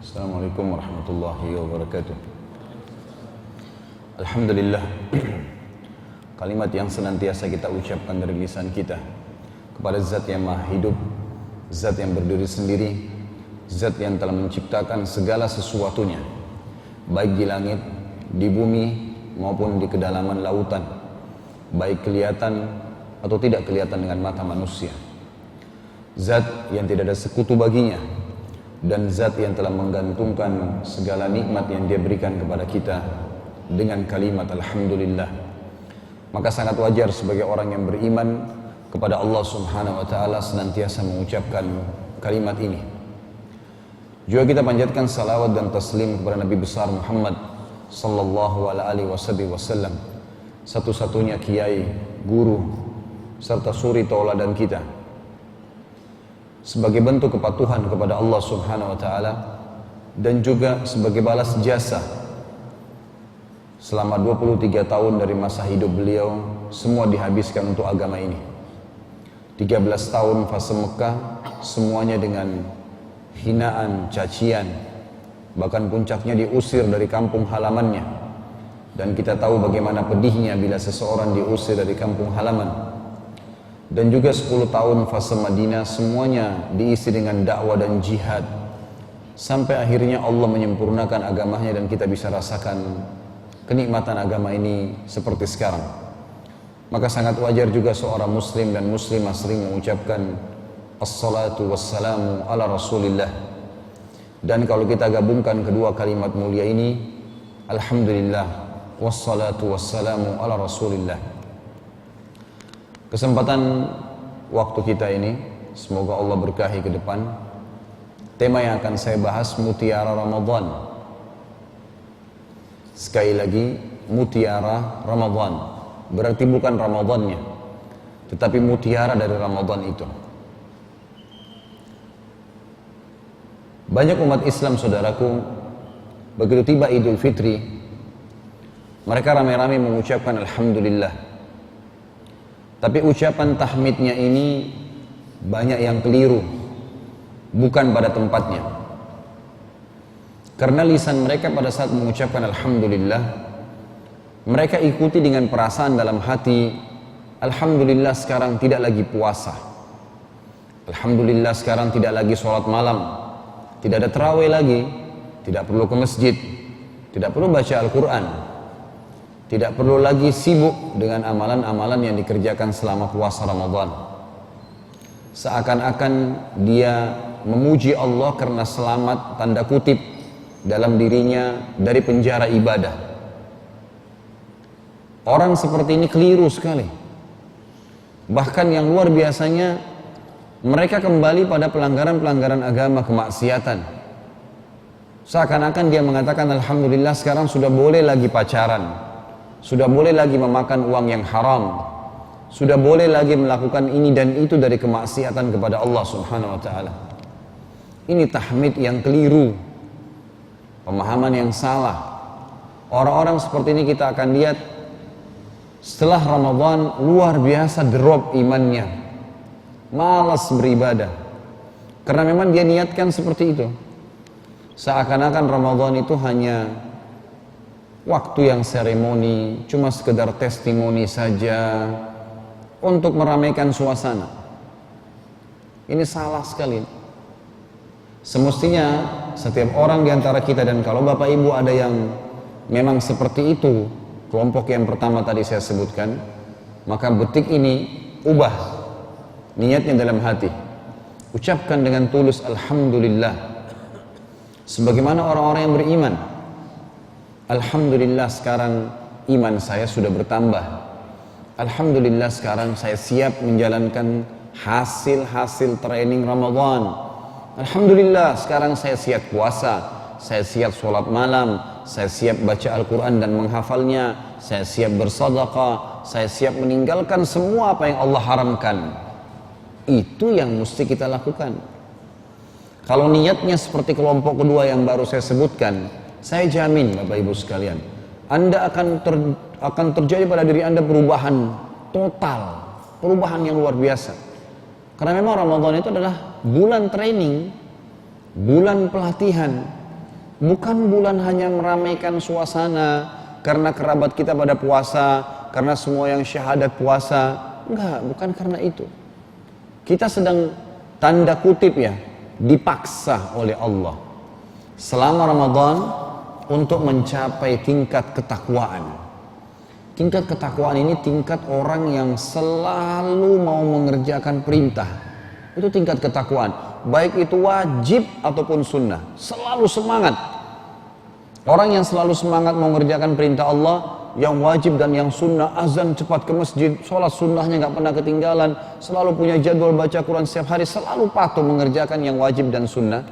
Assalamualaikum warahmatullahi wabarakatuh. Alhamdulillah, kalimat yang senantiasa kita ucapkan dari lisan kita kepada Zat yang Maha Hidup, Zat yang berdiri sendiri, Zat yang telah menciptakan segala sesuatunya, baik di langit, di bumi, maupun di kedalaman lautan, baik kelihatan atau tidak kelihatan dengan mata manusia. Zat yang tidak ada sekutu baginya, dan Zat yang telah menggantungkan segala nikmat yang Dia berikan kepada kita dengan kalimat Alhamdulillah. Maka sangat wajar sebagai orang yang beriman kepada Allah Subhanahu wa Ta'ala senantiasa mengucapkan kalimat ini. Juga kita panjatkan salawat dan taslim kepada Nabi besar Muhammad sallallahu alaihi wasallam, satu-satunya kiai, guru, serta suri tauladan kita, sebagai bentuk kepatuhan kepada Allah Subhanahu wa Ta'ala dan juga sebagai balas jasa selama 23 tahun dari masa hidup beliau, semua dihabiskan untuk agama ini. 13 tahun fase Mekah, semuanya dengan hinaan, cacian, bahkan puncaknya diusir dari kampung halamannya. Dan kita tahu bagaimana pedihnya bila seseorang diusir dari kampung halaman. Dan juga 10 tahun fase Madinah, semuanya diisi dengan dakwah dan jihad, sampai akhirnya Allah menyempurnakan agamanya dan kita bisa rasakan kenikmatan agama ini seperti sekarang. Maka sangat wajar juga seorang muslim dan muslimah sering mengucapkan Assalatu wassalamu ala rasulillah. Dan kalau kita gabungkan kedua kalimat mulia ini, Alhamdulillah wassalatu wassalamu ala rasulillah. Kesempatan waktu kita ini, semoga Allah berkahi ke depan. Tema yang akan saya bahas, Mutiara Ramadan. Sekali lagi, Mutiara Ramadan. Berarti bukan Ramadannya, tetapi mutiara dari Ramadan itu. Banyak umat Islam, saudaraku, begitu tiba Idul Fitri, mereka ramai-ramai mengucapkan Alhamdulillah. Tapi ucapan tahmidnya ini banyak yang keliru, bukan pada tempatnya. Karena lisan mereka pada saat mengucapkan Alhamdulillah, mereka ikuti dengan perasaan dalam hati, Alhamdulillah sekarang tidak lagi puasa, Alhamdulillah sekarang tidak lagi sholat malam, tidak ada tarawih lagi, tidak perlu ke masjid, tidak perlu baca Al-Quran, tidak perlu lagi sibuk dengan amalan-amalan yang dikerjakan selama puasa Ramadan. Seakan-akan dia memuji Allah karena selamat, tanda kutip, dalam dirinya dari penjara ibadah. Orang seperti ini keliru sekali. Bahkan yang luar biasanya, mereka kembali pada pelanggaran-pelanggaran agama, kemaksiatan. Seakan-akan dia mengatakan Alhamdulillah sekarang sudah boleh lagi pacaran, sudah boleh lagi memakan uang yang haram, sudah boleh lagi melakukan ini dan itu dari kemaksiatan kepada Allah Subhanahu wa Ta'ala. Ini tahmid yang keliru, pemahaman yang salah. Orang-orang seperti ini kita akan lihat setelah Ramadan luar biasa drop imannya, malas beribadah, karena memang dia niatkan seperti itu. Seakan-akan Ramadan itu hanya waktu yang seremoni, cuma sekedar testimoni saja untuk meramaikan suasana. Ini salah sekali. Semestinya setiap orang di antara kita, dan kalau Bapak Ibu ada yang memang seperti itu, kelompok yang pertama tadi saya sebutkan, maka detik ini ubah niatnya dalam hati. Ucapkan dengan tulus Alhamdulillah, sebagaimana orang-orang yang beriman. Alhamdulillah sekarang iman saya sudah bertambah. Alhamdulillah sekarang saya siap menjalankan hasil-hasil training Ramadan. Alhamdulillah sekarang saya siap puasa, saya siap sholat malam, saya siap baca Al-Quran dan menghafalnya, saya siap bersedekah, saya siap meninggalkan semua apa yang Allah haramkan. Itu yang mesti kita lakukan. Kalau niatnya seperti kelompok kedua yang baru saya sebutkan, saya jamin Bapak Ibu sekalian, Anda akan terjadi pada diri Anda perubahan total, perubahan yang luar biasa. Karena memang Ramadan itu adalah bulan training, bulan pelatihan, Bukan bulan hanya meramaikan suasana karena kerabat kita pada puasa, karena semua yang syahadat puasa. Enggak, bukan karena itu. Kita sedang tanda kutip ya, dipaksa oleh Allah selama Ramadan untuk mencapai tingkat ketakwaan. Tingkat ketakwaan ini tingkat orang yang selalu mau mengerjakan perintah. Itu tingkat ketakwaan. Baik itu wajib ataupun sunnah. Selalu semangat. Orang yang selalu semangat mau mengerjakan perintah Allah, yang wajib dan yang sunnah, azan cepat ke masjid, sholat sunnahnya gak pernah ketinggalan, selalu punya jadwal baca Quran setiap hari, selalu patuh mengerjakan yang wajib dan sunnah.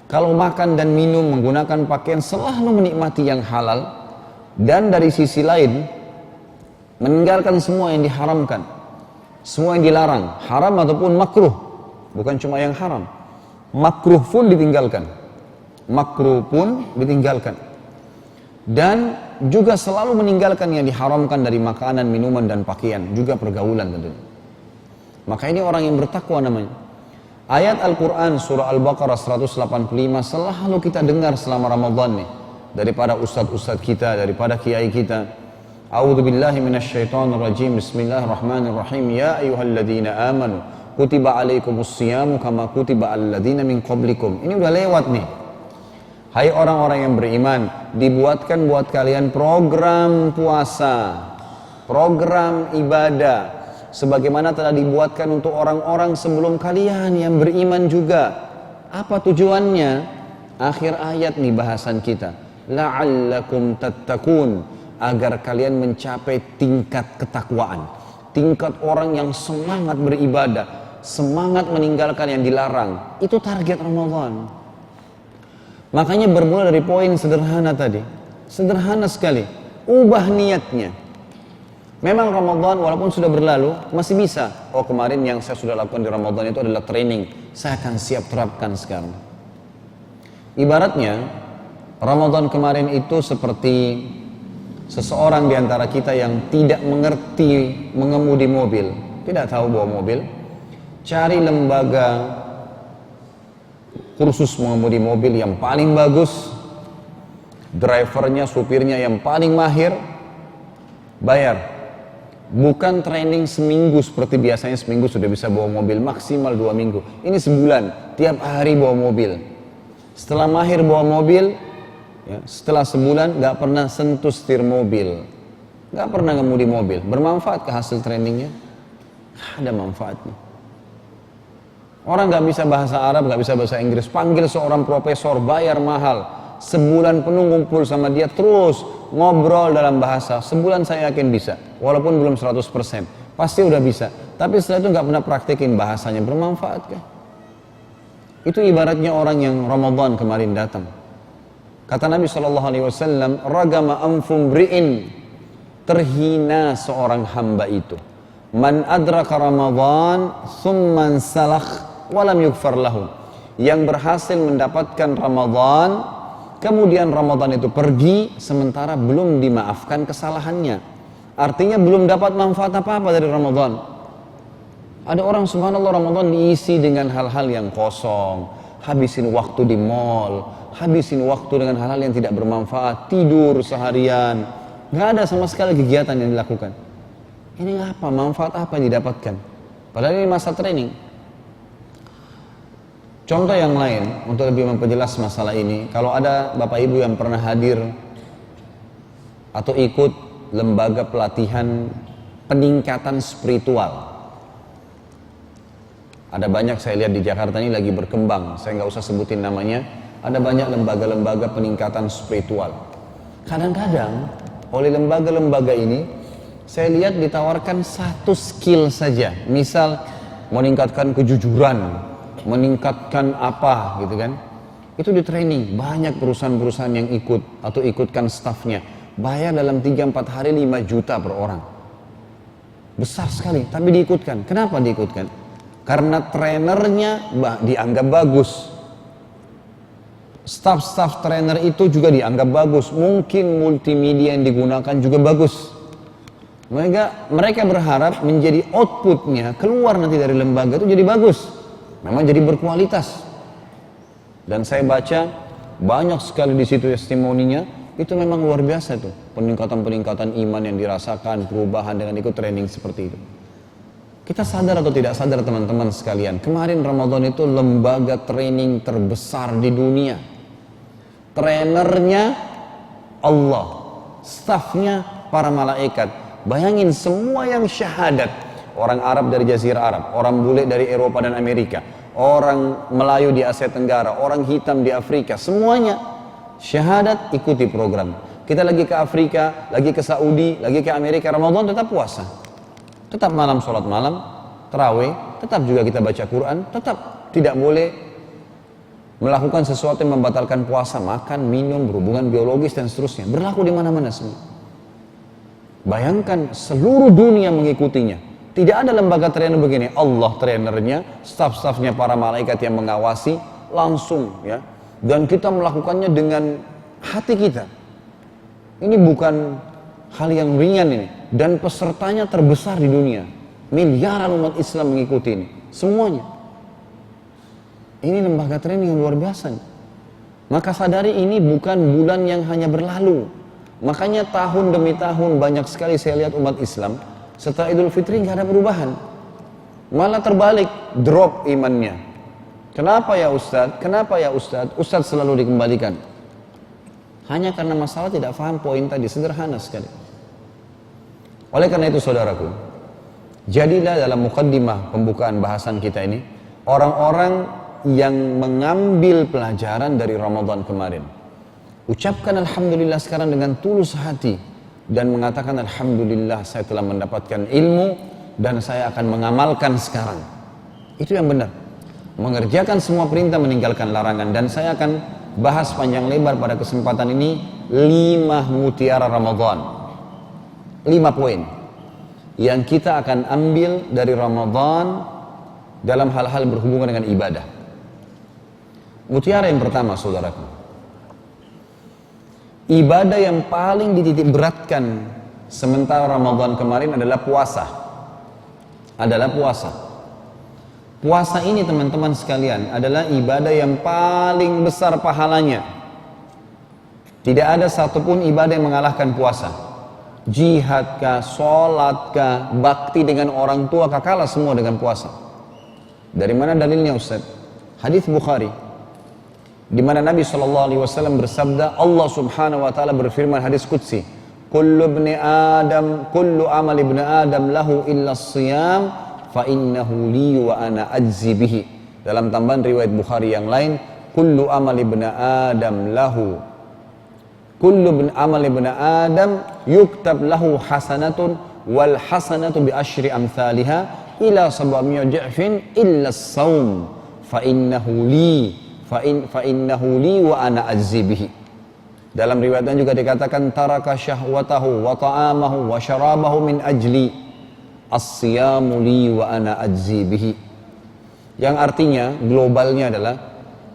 Kalau makan dan minum, menggunakan pakaian, selalu menikmati yang halal. Dan dari sisi lain, meninggalkan semua yang diharamkan, semua yang dilarang, haram ataupun makruh, bukan cuma yang haram, makruh pun ditinggalkan, dan juga selalu meninggalkan yang diharamkan dari makanan, minuman dan pakaian, juga pergaulan tentunya. Maka ini orang yang bertakwa namanya. Ayat Al-Quran surah Al-Baqarah 185 selalu kita dengar selama Ramadan nih, daripada ustadz-ustadz kita, daripada kiai kita. A'udzu billahi minasyaitonir rajim. Bismillahirrahmanirrahim. Ya ayyuhalladzina amanu kutiba alaikumus shiyamu kama kutiba alal ladzina min qablikum. Ini udah lewat nih. Hai orang-orang yang beriman, dibuatkan buat kalian program puasa, program ibadah, sebagaimana telah dibuatkan untuk orang-orang sebelum kalian yang beriman juga. Apa tujuannya? Akhir ayat nih bahasan kita. La'allakum tattaqun, agar kalian mencapai tingkat ketakwaan, tingkat orang yang semangat beribadah, semangat meninggalkan yang dilarang. Itu target Ramadan. Makanya bermula dari poin sederhana tadi, sederhana sekali, ubah niatnya. Memang Ramadan walaupun sudah berlalu masih bisa, oh kemarin yang saya sudah lakukan di Ramadan itu adalah training, saya akan siap terapkan sekarang. Ibaratnya Ramadan kemarin itu seperti seseorang di antara kita yang tidak mengerti mengemudi mobil, tidak tahu bawa mobil, cari lembaga kursus mengemudi mobil yang paling bagus, drivernya, supirnya yang paling mahir, bayar. Bukan training seminggu seperti biasanya, seminggu sudah bisa bawa mobil, maksimal 2 minggu. Ini sebulan, tiap hari bawa mobil. Setelah mahir bawa mobil, ya, setelah sebulan gak pernah sentuh setir mobil, gak pernah ngemudi mobil. Bermanfaat ke hasil trainingnya? Ada manfaatnya. Orang gak bisa bahasa Arab, gak bisa bahasa Inggris, panggil seorang profesor, bayar mahal, sebulan penuh ngumpul sama dia, terus ngobrol dalam bahasa. Sebulan saya yakin bisa, walaupun belum 100%, pasti udah bisa. Tapi setelah itu gak pernah praktekin bahasanya. Bermanfaat kah? Itu ibaratnya orang yang Ramadan kemarin datang. Kata Nabi SAW, ragama anfum ri'in, terhina seorang hamba itu. Man adraka Ramadan, thumman salakh, walam yukfar lahu. Yang berhasil mendapatkan Ramadan, kemudian Ramadan itu pergi, sementara belum dimaafkan kesalahannya. Artinya belum dapat manfaat apa-apa dari Ramadan. Ada orang subhanallah Ramadan diisi dengan hal-hal yang kosong, habisin waktu di mall, habisin waktu dengan hal-hal yang tidak bermanfaat, tidur seharian, gak ada sama sekali kegiatan yang dilakukan. Ini apa? Manfaat apa yang didapatkan? Padahal ini masa training. Contoh yang lain untuk lebih memperjelas masalah ini, kalau ada bapak ibu yang pernah hadir atau ikut lembaga pelatihan peningkatan spiritual. Ada banyak saya lihat di Jakarta ini lagi berkembang, saya nggak usah sebutin namanya. Ada banyak lembaga-lembaga peningkatan spiritual. Kadang-kadang oleh lembaga-lembaga ini saya lihat ditawarkan satu skill saja, misal meningkatkan kejujuran, meningkatkan apa gitu kan. Itu di training, banyak perusahaan-perusahaan yang ikut atau ikutkan stafnya, bayar dalam 3-4 hari 5 juta per orang. Besar sekali, tapi diikutkan. Kenapa diikutkan? Karena trainernya dianggap bagus, staff trainer itu juga dianggap bagus, mungkin multimedia yang digunakan juga bagus. Mereka berharap menjadi outputnya keluar nanti dari lembaga itu jadi bagus, memang jadi berkualitas. Dan saya baca banyak sekali di situ testimoninya, itu memang luar biasa tuh, peningkatan-peningkatan iman yang dirasakan, perubahan dengan ikut training seperti itu. Kita sadar atau tidak sadar teman-teman sekalian, kemarin Ramadan itu lembaga training terbesar di dunia. Trainernya Allah, stafnya para malaikat. Bayangin semua yang syahadat, orang Arab dari Jazirah Arab, orang bule dari Eropa dan Amerika, orang Melayu di Asia Tenggara, orang hitam di Afrika, semuanya syahadat ikuti program. Kita lagi ke Afrika, lagi ke Saudi, lagi ke Amerika, Ramadan tetap puasa. Tetap malam sholat malam, tarawih, tetap juga kita baca Quran, tetap tidak boleh melakukan sesuatu yang membatalkan puasa, makan, minum, berhubungan biologis dan seterusnya. Berlaku di mana-mana semua. Bayangkan seluruh dunia mengikutinya. Tidak ada lembaga trainer begini. Allah trainernya, staf-stafnya para malaikat yang mengawasi langsung ya. Dan kita melakukannya dengan hati kita. Ini bukan hal yang ringan ini. Dan pesertanya terbesar di dunia. Miliaran umat Islam mengikuti ini. Semuanya. Ini lembaga training yang luar biasa. Maka sadari ini bukan bulan yang hanya berlalu. Makanya tahun demi tahun banyak sekali saya lihat umat Islam setelah Idul Fitri nggak ada perubahan. Malah terbalik, drop imannya. Kenapa ya Ustadz? Kenapa ya Ustadz? Ustadz selalu dikembalikan. Hanya karena masalah tidak paham poin tadi, sederhana sekali. Oleh karena itu saudaraku, jadilah dalam mukaddimah pembukaan bahasan kita ini, orang-orang yang mengambil pelajaran dari Ramadan kemarin. Ucapkan Alhamdulillah sekarang dengan tulus hati dan mengatakan Alhamdulillah saya telah mendapatkan ilmu dan saya akan mengamalkan sekarang. Itu yang benar. Mengerjakan semua perintah, meninggalkan larangan. Dan saya akan bahas panjang lebar pada kesempatan ini 5 mutiara Ramadan. 5 poin yang kita akan ambil dari Ramadan dalam hal-hal berhubungan dengan ibadah. Mutiara yang pertama saudaraku, ibadah yang paling dititik beratkan sementara Ramadan kemarin adalah puasa. Puasa ini teman-teman sekalian adalah ibadah yang paling besar pahalanya. Tidak ada satupun ibadah yang mengalahkan puasa. Jihad kah, sholat kah, bakti dengan orang tua kah, kalah semua dengan puasa. Dari mana dalilnya Ustaz? Hadis Bukhari, di mana Nabi SAW bersabda, Allah Subhanahu Wa Taala berfirman hadis qudsi, kullu amal ibni Adam lahu illa siyam, fa innahu li wa ana ajzi bihi. Dalam tambahan riwayat Bukhari yang lain, kullu amal ibni Adam lahu, kullu amal ibni Adam yuktab lahu hasanatun wal hasanatu bi asyri amthaliha ila sab'ami'a dha'fin illa as-saum fa innahu li wa ana ajzi bihi. Dalam riwayatnya juga dikatakan taraka syahwatahu wa ta'amahu wa syarabahu min ajli as-siyamu li wa ana ajzi bihi. Yang artinya globalnya adalah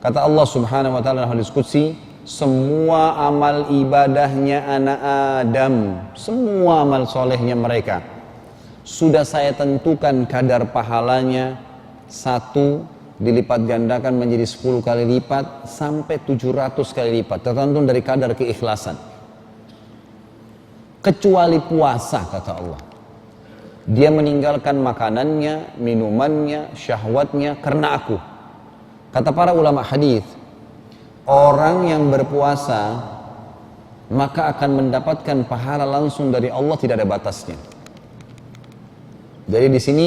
kata Allah Subhanahu wa taala dalam hadis qudsi, semua amal ibadahnya anak Adam, semua amal solehnya mereka sudah saya tentukan kadar pahalanya, 1 dilipat gandakan menjadi 10 kali lipat sampai 700 kali lipat, tergantung dari kadar keikhlasan. Kecuali puasa kata Allah, dia meninggalkan makanannya, minumannya, syahwatnya karena aku. Kata para ulama hadis, orang yang berpuasa maka akan mendapatkan pahala langsung dari Allah, tidak ada batasnya. Jadi di sini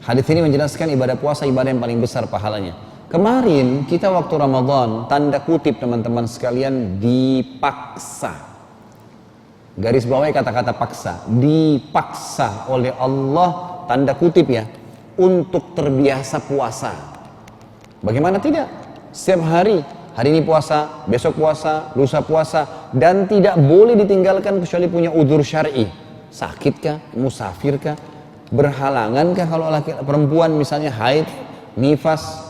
hadis ini menjelaskan ibadah puasa ibadah yang paling besar pahalanya. Kemarin kita waktu Ramadan, tanda kutip teman-teman sekalian, dipaksa. Garis bawahi kata-kata paksa, dipaksa oleh Allah, tanda kutip ya, untuk terbiasa puasa. Bagaimana tidak? Setiap hari ini puasa, besok puasa, lusa puasa, dan tidak boleh ditinggalkan kecuali punya udzur syar'i. Sakitkah, musafirkah, berhalangankah, kalau laki perempuan misalnya haid, nifas,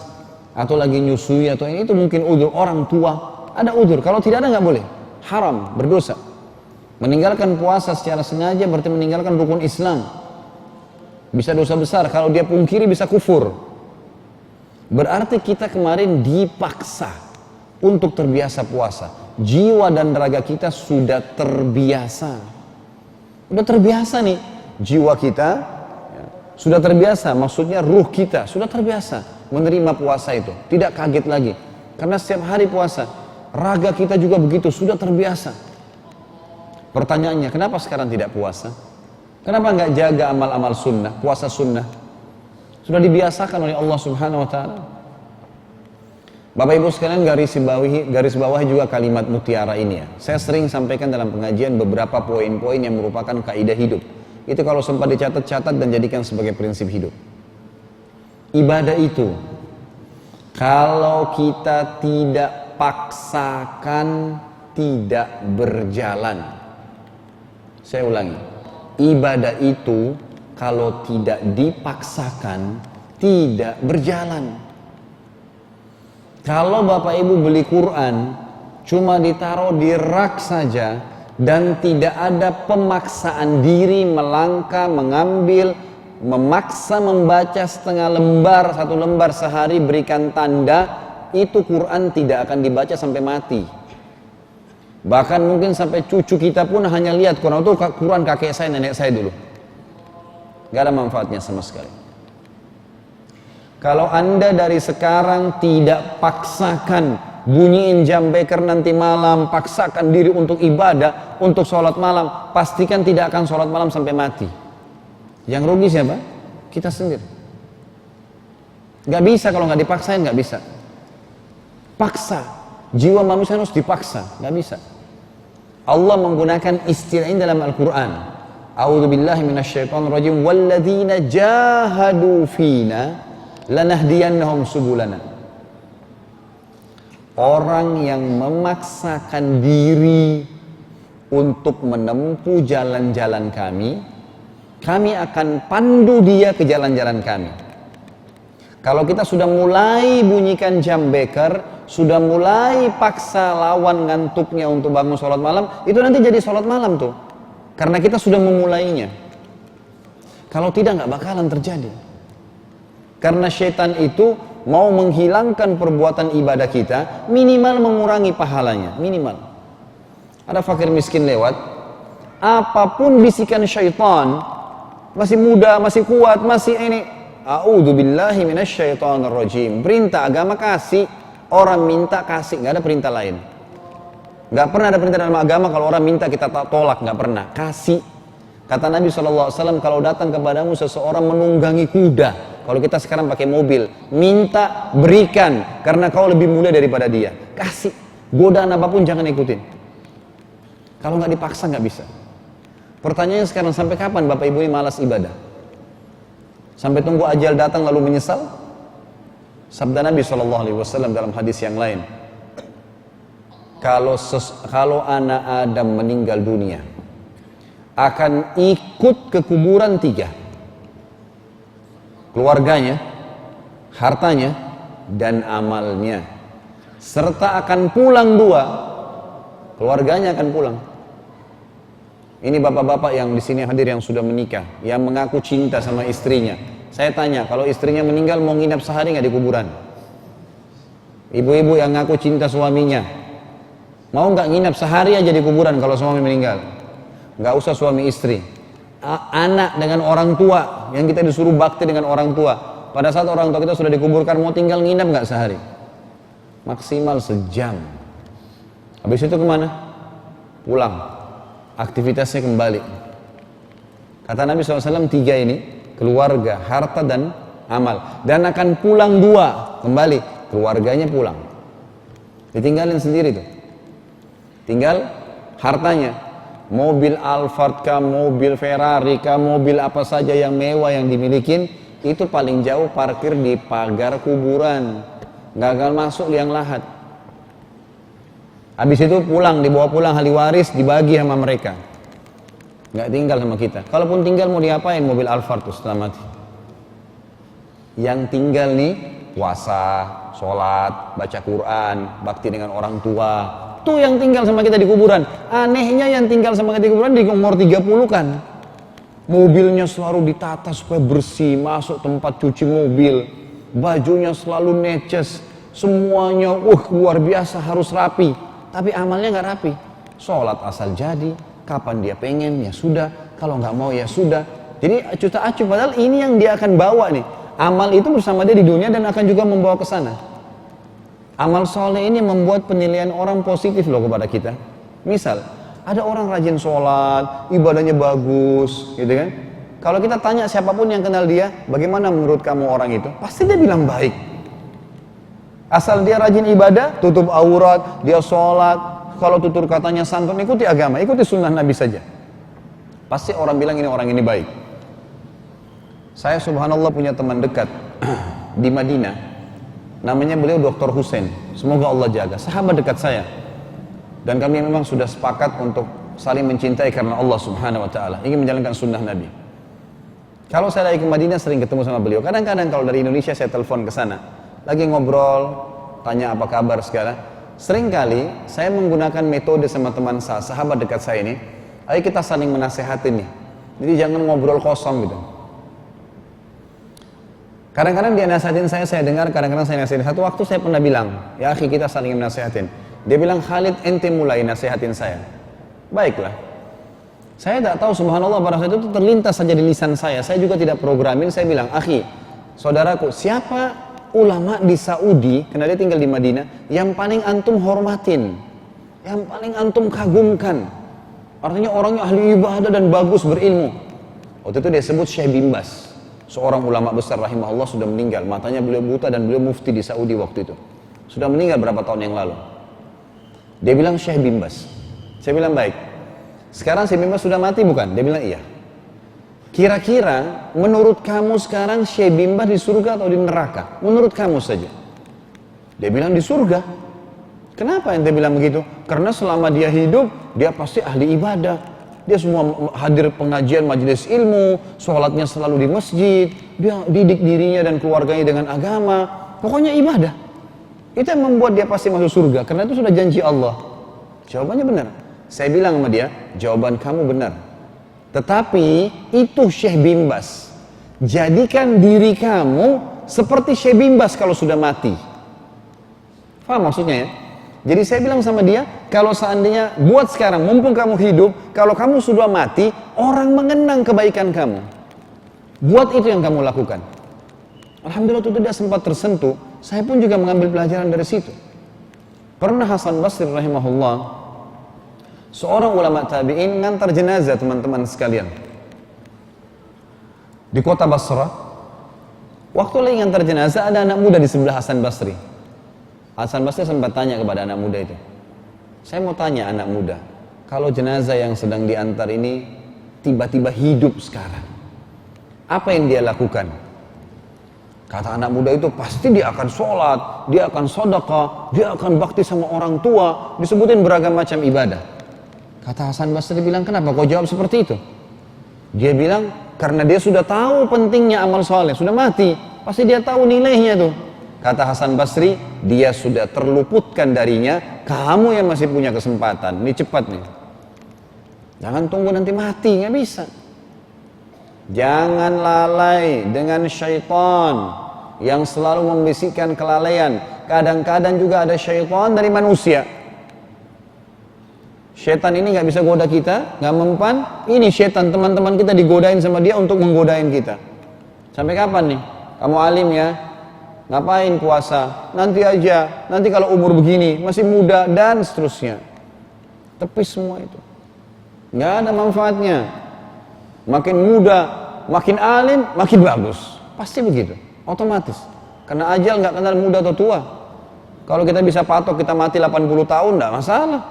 atau lagi nyusui atau ini, itu mungkin udzur. Orang tua ada udzur, kalau tidak ada nggak boleh, haram, berdosa. Meninggalkan puasa secara sengaja berarti meninggalkan rukun Islam, bisa dosa besar. Kalau dia pungkiri bisa kufur. Berarti kita kemarin dipaksa untuk terbiasa puasa. Jiwa dan raga kita sudah terbiasa. Sudah terbiasa nih, jiwa kita ya, sudah terbiasa, maksudnya ruh kita sudah terbiasa menerima puasa itu. Tidak kaget lagi, karena setiap hari puasa. Raga kita juga begitu, sudah terbiasa. Pertanyaannya, kenapa sekarang tidak puasa? Kenapa nggak jaga amal-amal sunnah, puasa sunnah? Sudah dibiasakan oleh Allah Subhanahu wa Ta'ala. Bapak Ibu sekalian, garis bawahi juga kalimat mutiara ini ya. Saya sering sampaikan dalam pengajian beberapa poin-poin yang merupakan kaidah hidup. Itu kalau sempat dicatat-catat dan jadikan sebagai prinsip hidup. Ibadah itu, kalau kita tidak paksakan, tidak berjalan. Saya ulangi, ibadah itu kalau tidak dipaksakan, tidak berjalan. Kalau Bapak Ibu beli Quran, cuma ditaruh di rak saja, dan tidak ada pemaksaan diri melangkah, mengambil, memaksa membaca setengah lembar, 1 lembar sehari, berikan tanda, itu Quran tidak akan dibaca sampai mati. Bahkan mungkin sampai cucu kita pun hanya lihat Quran itu Quran kakek saya, nenek saya dulu. Gak ada manfaatnya sama sekali. Kalau Anda dari sekarang tidak paksakan, bunyiin jam beker nanti malam, paksakan diri untuk ibadah, untuk sholat malam, pastikan tidak akan sholat malam sampai mati. Yang rugi siapa? Kita sendiri. Gak bisa kalau gak dipaksain, gak bisa. Paksa, jiwa manusia harus dipaksa, gak bisa. Allah menggunakan istilah ini dalam Al-Quran. A'udzubillahi minasyaitonirrajim. Walladzina jahadu fina lanahdiyannahum subulana. Orang yang memaksakan diri untuk menempuh jalan-jalan kami, kami akan pandu dia ke jalan-jalan kami. Kalau kita sudah mulai bunyikan jam beker, sudah mulai paksa lawan ngantuknya untuk bangun sholat malam, itu nanti jadi sholat malam tuh. Karena kita sudah memulainya. Kalau tidak, nggak bakalan terjadi. Karena syaitan itu mau menghilangkan perbuatan ibadah kita, minimal mengurangi pahalanya, minimal. Ada fakir miskin lewat, apapun bisikan syaitan, masih muda, masih kuat, masih ini, a'udzubillahi minasyaitonirrajim. Perintah agama kasih, orang minta kasih, nggak ada perintah lain. Nggak pernah ada perintah dalam agama kalau orang minta kita tolak, nggak pernah. Kasih. Kata Nabi SAW, kalau datang kepadamu seseorang menunggangi kuda, kalau kita sekarang pakai mobil, minta, berikan, karena kau lebih mulia daripada dia. Kasih. Godaan apapun jangan ikutin. Kalau nggak dipaksa nggak bisa. Pertanyaannya sekarang, sampai kapan Bapak Ibu ini malas ibadah? Sampai tunggu ajal datang lalu menyesal? Sabda Nabi SAW dalam hadis yang lain, kalau anak Adam meninggal dunia, akan ikut ke kuburan 3. Keluarganya, hartanya, dan amalnya. Serta akan pulang 2, keluarganya akan pulang. Ini bapak-bapak yang di sini hadir yang sudah menikah, yang mengaku cinta sama istrinya. Saya tanya, kalau istrinya meninggal mau nginap sehari nggak di kuburan? Ibu-ibu yang ngaku cinta suaminya, mau nggak nginap sehari aja di kuburan kalau suami meninggal? Nggak usah suami istri. Anak dengan orang tua, yang kita disuruh bakti dengan orang tua. Pada saat orang tua kita sudah dikuburkan, mau tinggal nginap nggak sehari? Maksimal sejam. Habis itu kemana? Pulang. Aktivitasnya kembali. Kata Nabi SAW, 3 ini, keluarga, harta, dan amal. Dan akan pulang 2, kembali. Keluarganya pulang. Ditinggalin sendiri tuh. Tinggal hartanya. Mobil Alphard kah, mobil Ferrari kah, mobil apa saja yang mewah yang dimilikin, itu paling jauh parkir di pagar kuburan. Nggak akan masuk liang lahat. Habis itu pulang, dibawa pulang ahli waris, dibagi sama mereka. Nggak tinggal sama kita. Kalaupun tinggal mau diapain mobil Alphard tuh setelah mati? Yang tinggal nih, puasa, sholat, baca Quran, bakti dengan orang tua. Tuh yang tinggal sama kita di kuburan. Anehnya yang tinggal sama kita di kuburan di umur 30 kan. Mobilnya selalu ditata supaya bersih, masuk tempat cuci mobil. Bajunya selalu neces. semuanya luar biasa harus rapi, tapi amalnya nggak rapi. Sholat asal jadi, kapan dia pengen ya sudah, kalau nggak mau ya sudah. Jadi acuh tak acuh, padahal ini yang dia akan bawa nih. Amal itu bersama dia di dunia dan akan juga membawa ke sana. Amal soleh ini membuat penilaian orang positif loh kepada kita. Misal, ada orang rajin sholat, ibadahnya bagus, gitu kan? Kalau kita tanya siapapun yang kenal dia, bagaimana menurut kamu orang itu? Pasti dia bilang baik. Asal dia rajin ibadah, tutup aurat, dia sholat, kalau tutur katanya santun, ikuti agama, ikuti sunnah Nabi saja. Pasti orang bilang ini orang ini baik. Saya subhanallah punya teman dekat di Madinah, namanya beliau Dr. Hussein, semoga Allah jaga, sahabat dekat saya. Dan kami memang sudah sepakat untuk saling mencintai karena Allah subhanahu wa ta'ala, ingin menjalankan sunnah Nabi. Kalau saya lagi ke Madinah sering ketemu sama beliau, kadang-kadang kalau dari Indonesia saya telepon ke sana, lagi ngobrol, tanya apa kabar segala. Seringkali saya menggunakan metode sama teman saya, sahabat dekat saya ini, ayo kita saling menasehatin nih, jadi jangan ngobrol kosong gitu. Kadang-kadang dia nasihatin saya dengar, kadang-kadang saya nasihatin. Satu waktu saya pernah bilang, ya akhi kita saling nasihatin. Dia bilang, Khalid ente mulai nasihatin saya. Baiklah. Saya tak tahu subhanallah pada saat itu terlintas saja di lisan saya juga tidak programin, saya bilang, akhi, saudaraku, siapa ulama di Saudi, karena dia tinggal di Madinah, yang paling antum hormatin, yang paling antum kagumkan? Artinya orangnya ahli ibadah dan bagus berilmu. Waktu itu dia sebut Syekh bin Baz. Seorang ulama besar rahimahullah sudah meninggal, matanya beliau buta dan beliau mufti di Saudi waktu itu. Sudah meninggal berapa tahun yang lalu. Dia bilang Syekh bin Baz. Saya bilang baik. Sekarang Syekh bin Baz sudah mati bukan? Dia bilang iya. Kira-kira menurut kamu sekarang Syekh bin Baz di surga atau di neraka? Menurut kamu saja. Dia bilang di surga. Kenapa ente bilang begitu? Karena selama dia hidup, dia pasti ahli ibadah. Dia semua hadir pengajian majelis ilmu, sholatnya selalu di masjid, dia didik dirinya dan keluarganya dengan agama, pokoknya ibadah. Itu yang membuat dia pasti masuk surga, karena itu sudah janji Allah. Jawabannya benar. Saya bilang sama dia, jawaban kamu benar. Tetapi itu Syekh bin Baz. Jadikan diri kamu seperti Syekh bin Baz kalau sudah mati. Paham maksudnya ya? Jadi saya bilang sama dia, kalau seandainya buat sekarang, mumpung kamu hidup, kalau kamu sudah mati, orang mengenang kebaikan kamu. Buat itu yang kamu lakukan. Alhamdulillah itu dia sempat tersentuh, saya pun juga mengambil pelajaran dari situ. Pernah Hasan Basri rahimahullah, seorang ulama tabi'in ngantar jenazah teman-teman sekalian. Di kota Basra, waktu lagi ngantar jenazah ada anak muda di sebelah Hasan Basri. Hasan Basri sempat tanya kepada anak muda itu, saya mau tanya anak muda, kalau jenazah yang sedang diantar ini tiba-tiba hidup sekarang, apa yang dia lakukan? Kata anak muda itu, pasti dia akan sholat, dia akan sedekah, dia akan bakti sama orang tua, disebutin beragam macam ibadah. Kata Hasan Basri bilang, kenapa kau jawab seperti itu? Dia bilang, karena dia sudah tahu pentingnya amal soleh, sudah mati, pasti dia tahu nilainya tuh. Kata Hasan Basri, dia sudah terluputkan darinya, kamu yang masih punya kesempatan, ini cepat nih. Jangan tunggu nanti mati, nggak bisa. Jangan lalai dengan syaitan yang selalu membisikkan kelalaian. Kadang-kadang juga ada syaitan dari manusia. Syaitan ini nggak bisa goda kita, nggak mempan. Ini syaitan teman-teman kita digodain sama dia untuk menggodain kita. Sampai kapan nih? Kamu alim ya? Ngapain puasa? Nanti aja, nanti kalau umur begini, masih muda, dan seterusnya. Tepis semua itu. Nggak ada manfaatnya. Makin muda, makin alim, makin bagus. Pasti begitu, otomatis. Karena ajal nggak kenal muda atau tua. Kalau kita bisa patok kita mati 80 tahun, nggak masalah.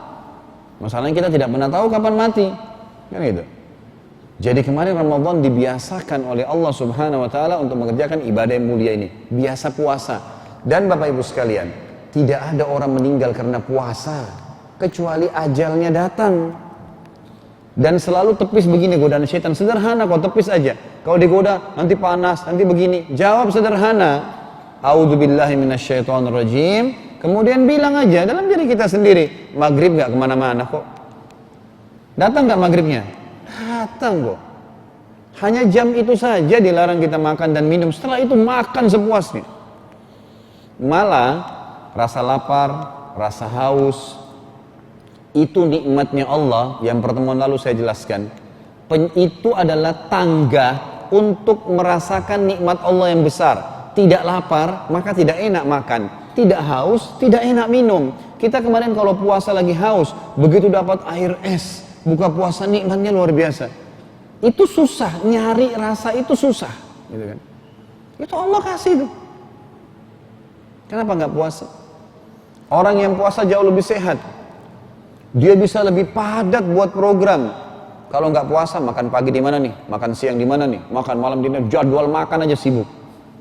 Masalahnya kita tidak pernah tahu kapan mati. Kan gitu. Jadi kemarin Ramadan dibiasakan oleh Allah subhanahu wa ta'ala untuk mengerjakan ibadah yang mulia ini. Biasa puasa. Dan Bapak Ibu sekalian, tidak ada orang meninggal karena puasa, kecuali ajalnya datang. Dan selalu tepis begini godaan syaitan. Sederhana kok, tepis aja. Kalau digoda, nanti panas, nanti begini. Jawab sederhana. A'udzubillahi minasyaitonirrajim. Kemudian bilang aja dalam diri kita sendiri. Maghrib gak kemana-mana kok. Datang gak maghribnya? Datang kok. Hanya jam itu saja dilarang kita makan dan minum. Setelah itu makan sepuasnya. Malah rasa lapar, rasa haus, itu nikmatnya Allah yang pertemuan lalu saya jelaskan. Itu adalah tangga untuk merasakan nikmat Allah yang besar. Tidak lapar, maka tidak enak makan. Tidak haus, tidak enak minum. Kita kemarin kalau puasa lagi haus, begitu dapat air es, buka puasa nikmatnya luar biasa. Itu susah, nyari rasa itu susah, gitu kan? Itu Allah kasih tuh. Kenapa nggak puasa? Orang yang puasa jauh lebih sehat. Dia bisa lebih padat buat program. Kalau nggak puasa, makan pagi di mana nih? Makan siang di mana nih? Makan malam di mana? Jadwal makan aja sibuk.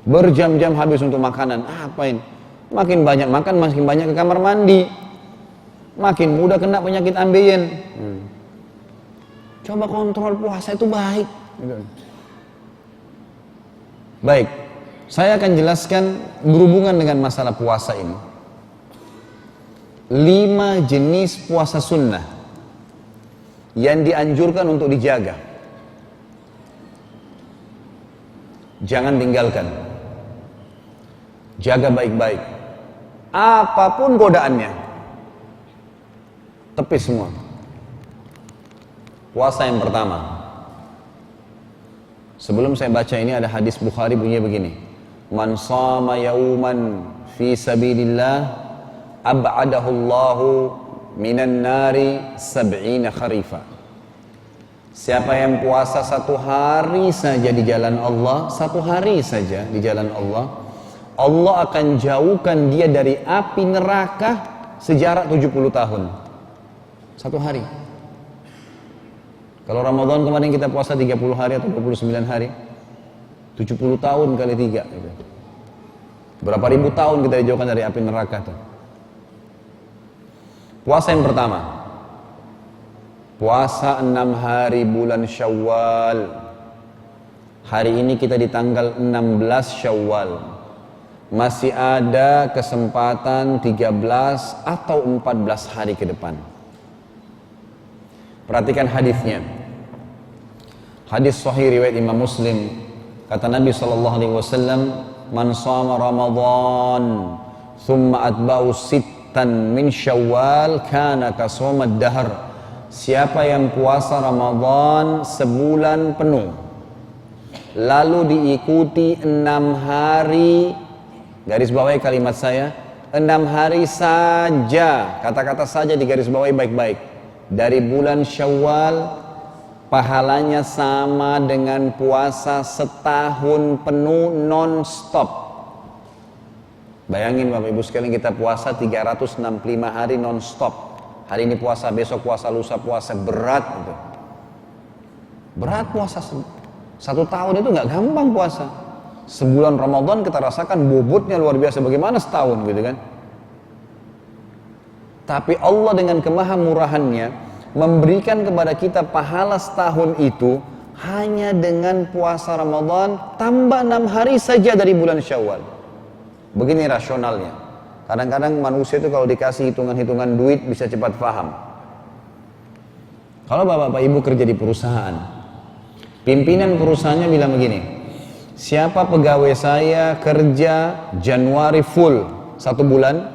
Berjam-jam habis untuk makanan. Apain? Makin banyak makan, makin banyak ke kamar mandi. Makin mudah kena penyakit ambeien. Coba kontrol puasa itu baik. Baik, saya akan jelaskan berhubungan dengan masalah puasa ini. 5 jenis puasa sunnah yang dianjurkan untuk dijaga. Jangan tinggalkan. Jaga baik-baik. Apapun godaannya, tepis semua. Puasa yang pertama. Sebelum saya baca ini ada hadis Bukhari bunyinya begini. Man shama yauman fi sabilillah ab'adahu Allahu minan nari 70 kharifa. Siapa yang puasa 1 hari saja di jalan Allah, 1 hari saja di jalan Allah, Allah akan jauhkan dia dari api neraka sejarak 70 tahun. 1 hari. Kalau Ramadan kemarin kita puasa 30 hari atau 29 hari, 70 tahun kali 3 gitu. Berapa ribu tahun kita dijauhkan dari api neraka tuh. Puasa yang pertama, puasa 6 hari bulan Syawal. Hari ini kita di tanggal 16 Syawal. Masih ada kesempatan 13 atau 14 hari ke depan. Perhatikan hadisnya. Hadis sahih riwayat Imam Muslim. Kata Nabi SAW, man shama Ramadan thumma atba'u sittan min Syawal kana kasomad dahar. Siapa yang puasa Ramadan sebulan penuh lalu diikuti 6 hari, garis bawahi kalimat saya, 6 hari saja, kata-kata saja di garis bawahi baik-baik, dari bulan Syawal, pahalanya sama dengan puasa setahun penuh non-stop. Bayangin Bapak Ibu sekalian, kita puasa 365 hari non-stop. Hari ini puasa, besok puasa, lusa puasa, berat gitu. Berat puasa. 1 tahun itu nggak gampang puasa. Sebulan Ramadan kita rasakan bobotnya luar biasa, bagaimana setahun gitu kan. Tapi Allah dengan kemahamurahannya memberikan kepada kita pahala setahun itu hanya dengan puasa Ramadan tambah 6 hari saja dari bulan Syawal. Begini rasionalnya. Kadang-kadang manusia itu kalau dikasih hitungan-hitungan duit bisa cepat paham. Kalau bapak-bapak ibu kerja di perusahaan, pimpinan perusahaannya bilang begini, siapa pegawai saya kerja Januari full 1 bulan,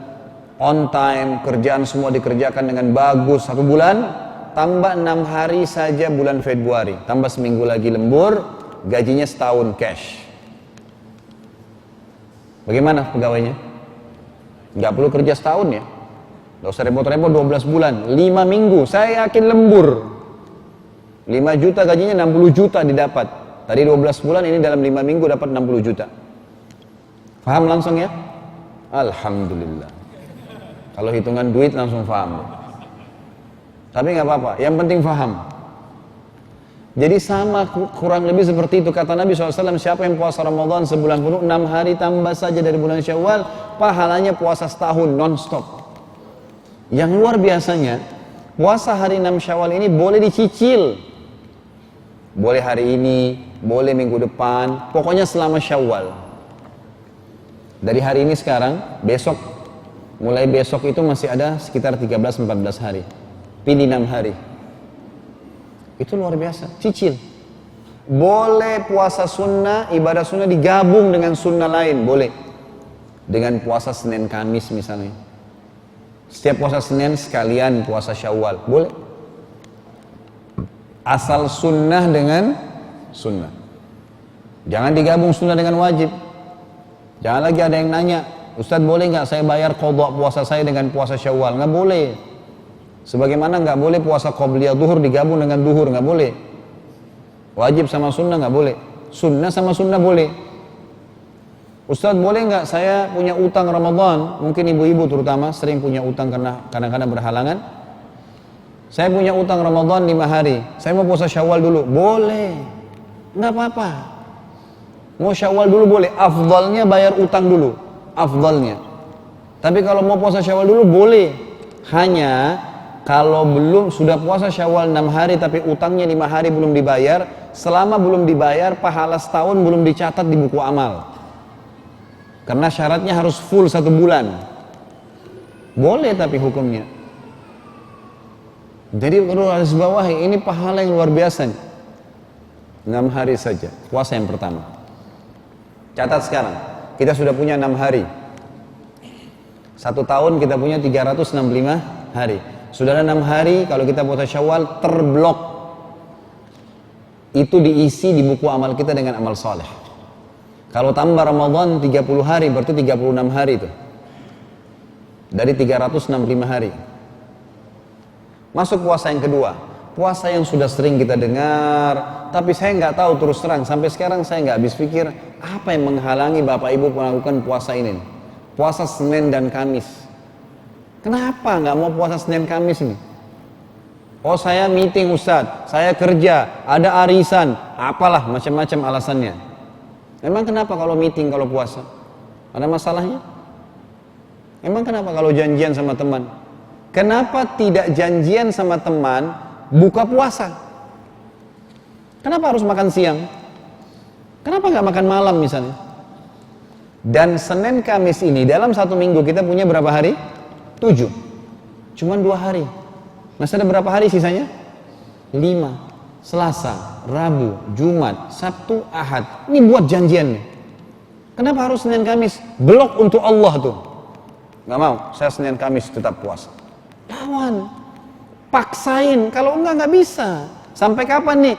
on time, kerjaan semua dikerjakan dengan bagus 1 bulan, tambah 6 hari saja bulan Februari, tambah seminggu lagi lembur, gajinya setahun cash. Bagaimana pegawainya? Nggak perlu kerja setahun ya, nggak usah repot-repot 12 bulan, 5 minggu, saya yakin lembur. 5 juta gajinya 60 juta didapat. Tadi 12 bulan, ini dalam 5 minggu dapat 60 juta. Paham langsung ya? Alhamdulillah. Kalau hitungan duit langsung paham. Tapi nggak apa-apa, yang penting paham. Jadi sama kurang lebih seperti itu kata Nabi SAW, siapa yang puasa Ramadan sebulan penuh 6 hari tambah saja dari bulan Syawal, pahalanya puasa setahun non-stop. Yang luar biasanya, puasa hari 6 Syawal ini boleh dicicil. Boleh hari ini, boleh minggu depan, pokoknya selama Syawal. Dari hari ini sekarang, besok, mulai besok itu masih ada sekitar 13-14 hari. Pilih 6 hari. Itu luar biasa, cicil. Boleh puasa sunnah, ibadah sunnah digabung dengan sunnah lain, boleh. dengan puasa Senin Kamis misalnya. Setiap puasa Senin sekalian puasa Syawal, boleh. Asal sunnah dengan sunnah. Jangan digabung sunnah dengan wajib. Jangan lagi ada yang nanya, Ustadz boleh nggak saya bayar qadha puasa saya dengan puasa Syawal? Nggak boleh. Sebagaimana nggak boleh puasa qobliyah duhur digabung dengan duhur, nggak boleh. Wajib sama sunnah nggak boleh. Sunnah sama sunnah boleh. Ustadz boleh nggak saya punya utang Ramadan? Mungkin ibu-ibu terutama sering punya utang karena kadang-kadang berhalangan. Saya punya utang Ramadan 5 hari. Saya mau puasa Syawal dulu. Boleh. Nggak apa-apa. Mau Syawal dulu boleh. Afdalnya bayar utang dulu. Afdalnya. Tapi kalau mau puasa Syawal dulu boleh. Hanya kalau belum sudah puasa Syawal 6 hari tapi utangnya 5 hari belum dibayar, selama belum dibayar pahala setahun belum dicatat di buku amal. Karena syaratnya harus full 1 bulan. Boleh tapi hukumnya. Jadi perlu harus bawahi, ini pahala yang luar biasa nih. 6 hari saja, puasa yang pertama. Catat sekarang, kita sudah punya 6 hari. 1 tahun kita punya 365 hari. Sudah ada 6 hari, kalau kita puasa Syawal terblok. Itu diisi di buku amal kita dengan amal soleh. Kalau tambah Ramadan 30 hari, berarti 36 hari itu. Dari 365 hari. Masuk puasa yang kedua, puasa yang sudah sering kita dengar, tapi saya nggak tahu terus terang, sampai sekarang saya nggak habis pikir, apa yang menghalangi Bapak Ibu melakukan puasa ini? Puasa Senin dan Kamis. Kenapa nggak mau puasa Senin Kamis ini? Oh saya meeting Ustadz, saya kerja, ada arisan, apalah macam-macam alasannya. Memang kenapa kalau meeting, kalau puasa? Ada masalahnya? Emang kenapa kalau janjian sama teman? Kenapa tidak janjian sama teman buka puasa? Kenapa harus makan siang? Kenapa nggak makan malam misalnya? Dan Senin Kamis ini dalam 1 minggu kita punya berapa hari? 7. Cuman 2 hari. Masih ada berapa hari sisanya? 5. Selasa, Rabu, Jumat, Sabtu, Ahad. Ini buat janjian nih. Kenapa harus Senin Kamis? Blok untuk Allah tuh. Nggak mau, saya Senin Kamis tetap puasa. Lawan, paksain, kalau enggak bisa. Sampai kapan nih?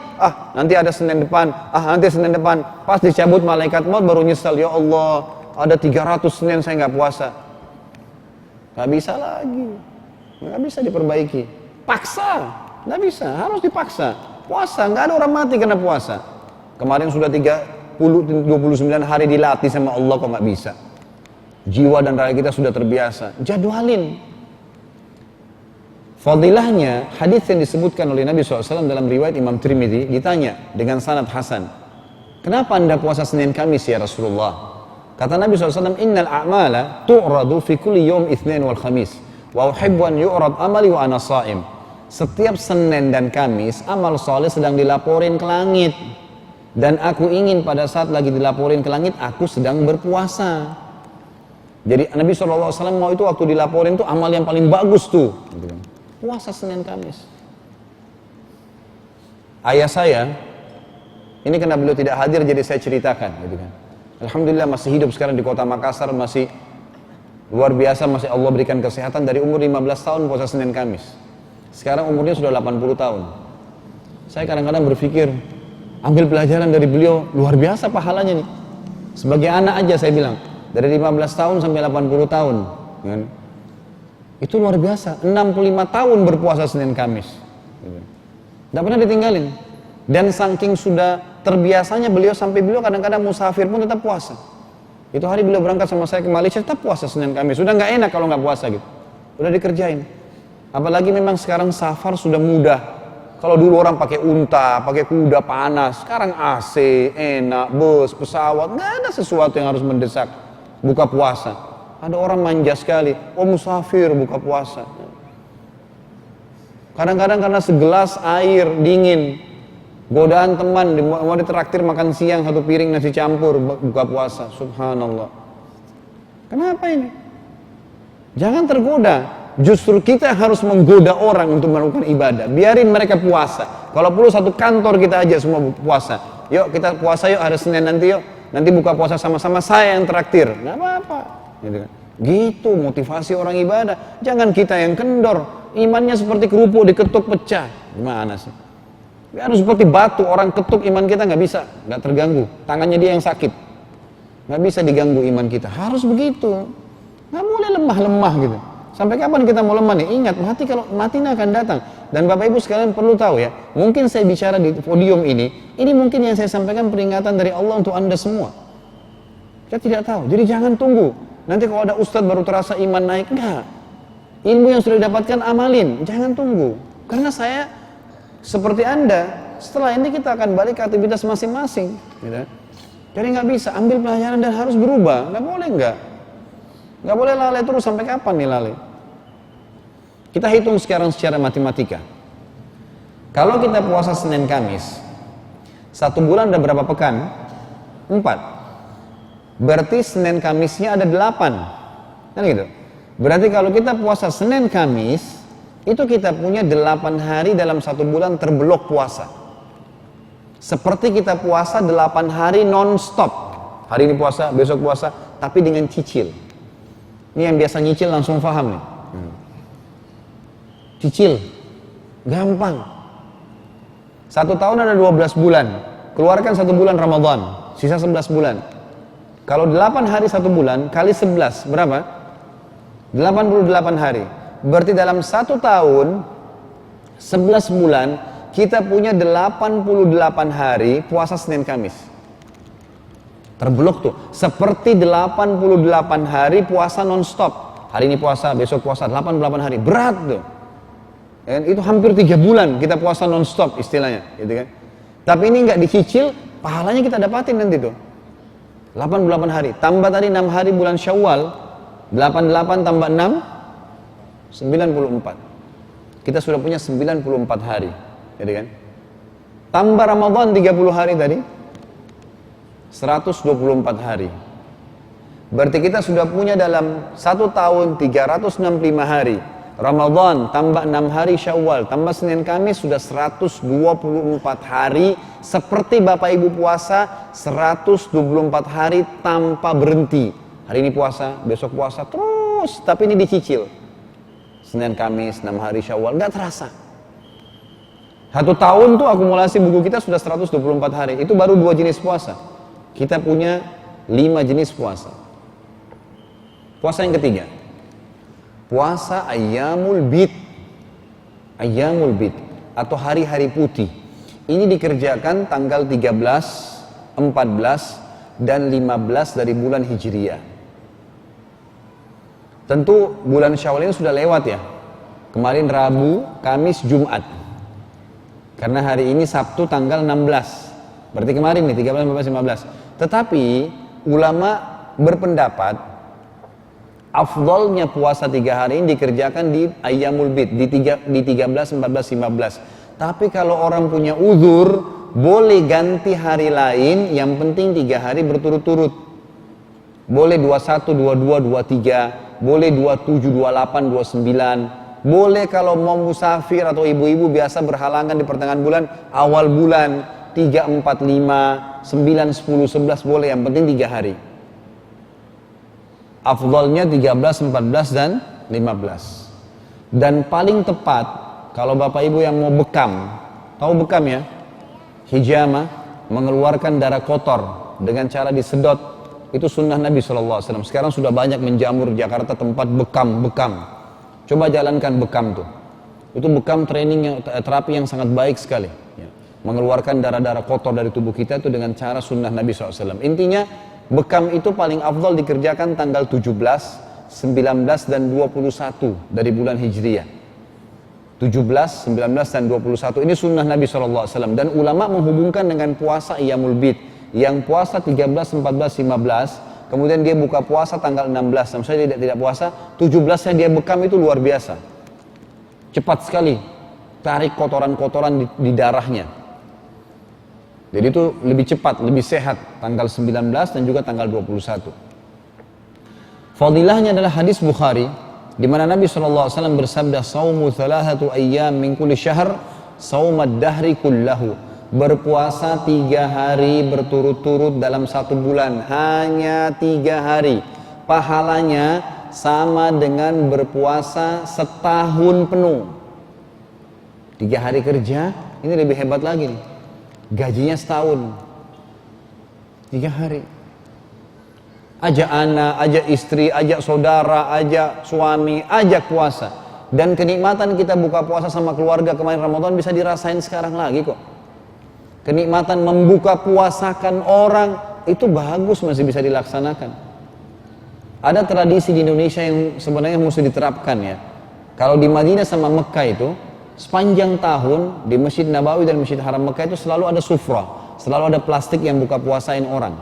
Nanti ada Senin depan, nanti Senin depan. Pas dicabut malaikat maut baru nyesal, ya Allah, ada 300 Senin saya nggak puasa. Nggak bisa lagi, nggak bisa diperbaiki. Paksa, nggak bisa, harus dipaksa. Puasa, nggak ada orang mati karena puasa. Kemarin sudah 29 hari dilatih sama Allah, kok nggak bisa? Jiwa dan raga kita sudah terbiasa. Jadwalin. Fadilahnya, hadis yang disebutkan oleh Nabi SAW dalam riwayat Imam Tirmidzi, ditanya dengan sanad hasan, kenapa anda puasa Senin Kamis ya Rasulullah? Kata Nabi SAW, innal a'mala tu'radu fi kulli yawm itsnain wal khamis wa uhibbu an yu'rad amali wa ana sha'im. Setiap Senin dan Kamis amal soleh sedang dilaporin ke langit, dan aku ingin pada saat lagi dilaporin ke langit aku sedang berpuasa. Jadi Nabi SAW mau itu waktu dilaporin tuh amal yang paling bagus tuh, puasa Senin Kamis. Ayah saya, ini karena beliau tidak hadir jadi saya ceritakan, gitu kan. Alhamdulillah masih hidup sekarang di kota Makassar, masih luar biasa, masih Allah berikan kesehatan. Dari umur 15 tahun puasa Senin Kamis. Sekarang umurnya sudah 80 tahun. Saya kadang-kadang berpikir, ambil pelajaran dari beliau, luar biasa pahalanya nih. Sebagai anak aja saya bilang, dari 15 tahun sampai 80 tahun, kan? Itu luar biasa, 65 tahun berpuasa Senin Kamis. Tidak pernah ditinggalin. Dan saking sudah terbiasanya beliau, sampai beliau kadang-kadang musafir pun tetap puasa. Itu hari beliau berangkat sama saya ke Malaysia, tetap puasa Senin Kamis. Sudah nggak enak kalau nggak puasa gitu. Udah dikerjain. Apalagi memang sekarang safar sudah mudah. Kalau dulu orang pakai unta, pakai kuda panas, sekarang AC, enak, bus, pesawat, nggak ada sesuatu yang harus mendesak buka puasa. Ada orang manja sekali, oh musafir buka puasa. Kadang-kadang karena segelas air dingin, godaan teman, mau ditraktir makan siang 1 piring nasi campur, buka puasa. Subhanallah. Kenapa ini? Jangan tergoda. Justru kita harus menggoda orang untuk melakukan ibadah. Biarin mereka puasa. Kalau perlu 1 kantor kita aja semua puasa. Yuk kita puasa yuk, hari Senin nanti yuk. Nanti buka puasa sama-sama, saya yang traktir. Nggak apa-apa. Gitu kan. Gitu motivasi orang ibadah. Jangan kita yang kendor, imannya seperti kerupuk diketuk pecah. Gimana sih? Harus seperti batu, orang ketuk iman kita nggak bisa, nggak terganggu. Tangannya dia yang sakit, nggak bisa diganggu iman kita. Harus begitu, nggak boleh lemah-lemah gitu. Sampai kapan kita mau lemah nih? Ingat, mati akan datang. Dan Bapak Ibu sekalian perlu tahu ya, mungkin saya bicara di podium ini mungkin yang saya sampaikan peringatan dari Allah untuk Anda semua. Kita tidak tahu, jadi jangan tunggu. Nanti kalau ada ustadz baru terasa iman naik, enggak. Ilmu yang sudah didapatkan amalin, jangan tunggu. Karena saya seperti Anda, setelah ini kita akan balik ke aktivitas masing-masing. Gitu. Jadi nggak bisa, ambil pelajaran dan harus berubah. Nggak boleh nggak. Nggak boleh lalai terus, sampai kapan nih lalai? Kita hitung sekarang secara matematika. Kalau kita puasa Senin Kamis, 1 bulan ada berapa pekan? 4. Berarti Senin Kamisnya ada 8. Kan gitu? Berarti kalau kita puasa Senin Kamis, itu kita punya 8 hari dalam 1 bulan terblok puasa. Seperti kita puasa 8 hari non-stop. Hari ini puasa, besok puasa, tapi dengan cicil. Ini yang biasa nyicil langsung paham nih. Cicil, gampang. 1 tahun ada 12 bulan. Keluarkan 1 bulan Ramadan, sisa 11 bulan. Kalau 8 hari 1 bulan, kali 11, berapa? 88 hari. Berarti dalam 1 tahun, 11 bulan, kita punya 88 hari puasa Senin Kamis. Terblok tuh, seperti 88 hari puasa non-stop. Hari ini puasa, besok puasa, 88 hari, berat tuh. Dan itu hampir 3 bulan kita puasa non-stop istilahnya, gitu kan. Tapi ini nggak dicicil, pahalanya kita dapatin nanti tuh. 88 hari, tambah tadi 6 hari bulan Syawal, 88 tambah 6, 94. Kita sudah punya 94 hari, gitu kan. Tambah Ramadan 30 hari tadi, 124 hari. Berarti kita sudah punya dalam 1 tahun 365 hari. Ramadan tambah 6 hari Syawal tambah Senin Kamis sudah 124 hari, seperti Bapak Ibu puasa 124 hari tanpa berhenti. Hari ini puasa, besok puasa terus, tapi ini dicicil. Senin Kamis 6 hari Syawal, nggak terasa. 1 tahun tuh akumulasi buku kita sudah 124 hari. Itu baru 2 jenis puasa. Kita punya 5 jenis puasa. Puasa yang ketiga, puasa Ayyamul Bid. Ayyamul Bid atau hari-hari putih. Ini dikerjakan tanggal 13, 14 dan 15 dari bulan Hijriah. Tentu bulan Syawal ini sudah lewat ya. Kemarin Rabu, Kamis, Jumat. Karena hari ini Sabtu tanggal 16. Berarti kemarin nih 13, 14, 15. Tetapi ulama berpendapat afdolnya puasa 3 hari ini dikerjakan di Ayyamul Bid, di 13, 14, 15. Tapi kalau orang punya uzur, boleh ganti hari lain, yang penting 3 hari berturut-turut. Boleh 21, 22, 23, boleh 27, 28, 29. Boleh kalau mau musafir atau ibu-ibu biasa berhalangan di pertengahan bulan, awal bulan, 3, 4, 5, 9, 10, 11 boleh, yang penting 3 hari. Afdalnya 13, 14 dan 15. Dan paling tepat kalau Bapak Ibu yang mau bekam, tahu bekam ya? Hijama, mengeluarkan darah kotor dengan cara disedot, itu sunnah Nabi SAW. Sekarang sudah banyak menjamur Jakarta tempat bekam. Coba jalankan bekam tuh. Itu bekam training, terapi yang sangat baik sekali. Mengeluarkan darah-darah kotor dari tubuh kita itu dengan cara sunnah Nabi SAW. Intinya bekam itu paling afdal dikerjakan tanggal 17, 19 dan 21 dari bulan Hijriah. 17, 19 dan 21 ini sunnah Nabi SAW. Dan ulama menghubungkan dengan puasa Ayyamul Bid. Yang puasa 13, 14, 15, kemudian dia buka puasa tanggal 16. Saya tidak puasa, 17-nya dia bekam, itu luar biasa. Cepat sekali tarik kotoran-kotoran di darahnya. Jadi itu lebih cepat, lebih sehat tanggal 19 dan juga tanggal 21. Fadilahnya adalah hadis Bukhari di mana Nabi SAW bersabda, "Shaumu thalathatu ayyam min kulli syahr, saumad dahri kullahu." Berpuasa 3 hari berturut-turut dalam 1 bulan, hanya 3 hari. pahalanya sama dengan berpuasa setahun penuh. 3 hari kerja, ini lebih hebat lagi nih. Gajinya setahun. 3 hari. Ajak anak, ajak istri, ajak saudara, ajak suami, ajak puasa. Dan kenikmatan kita buka puasa sama keluarga kemarin Ramadan bisa dirasain sekarang lagi kok. Kenikmatan membuka puasakan orang itu bagus, masih bisa dilaksanakan. Ada tradisi di Indonesia yang sebenarnya mesti diterapkan ya. Kalau di Madinah sama Mekah itu sepanjang tahun di Masjid Nabawi dan Masjid Haram Mekah itu selalu ada sufra, selalu ada plastik yang buka puasain orang.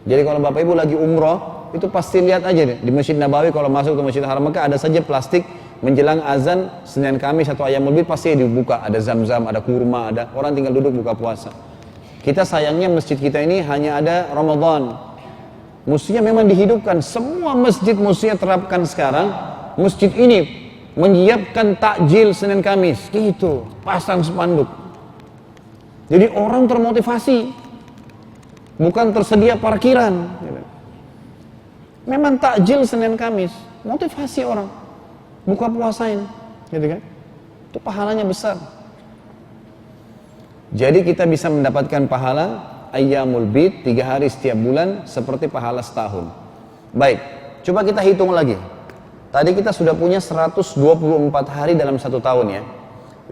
Jadi kalau Bapak Ibu lagi umroh, itu pasti lihat aja deh, di Masjid Nabawi kalau masuk ke Masjid Haram Mekah ada saja plastik menjelang azan Senin Kamis atau Ayyamul Bid pasti dibuka, ada zam-zam, ada kurma, ada orang tinggal duduk buka puasa. Kita sayangnya masjid kita ini hanya ada Ramadan. Mestinya memang dihidupkan, semua masjid mestinya terapkan sekarang. Masjid ini menyiapkan takjil Senin Kamis, gitu, pasang spanduk. Jadi orang termotivasi, bukan tersedia parkiran. Memang takjil Senin Kamis, motivasi orang, buka puasain, gitu kan? Itu pahalanya besar. Jadi kita bisa mendapatkan pahala Ayyamul Bid 3 hari setiap bulan seperti pahala setahun. Baik, coba kita hitung lagi. Tadi kita sudah punya 124 hari dalam 1 tahun ya.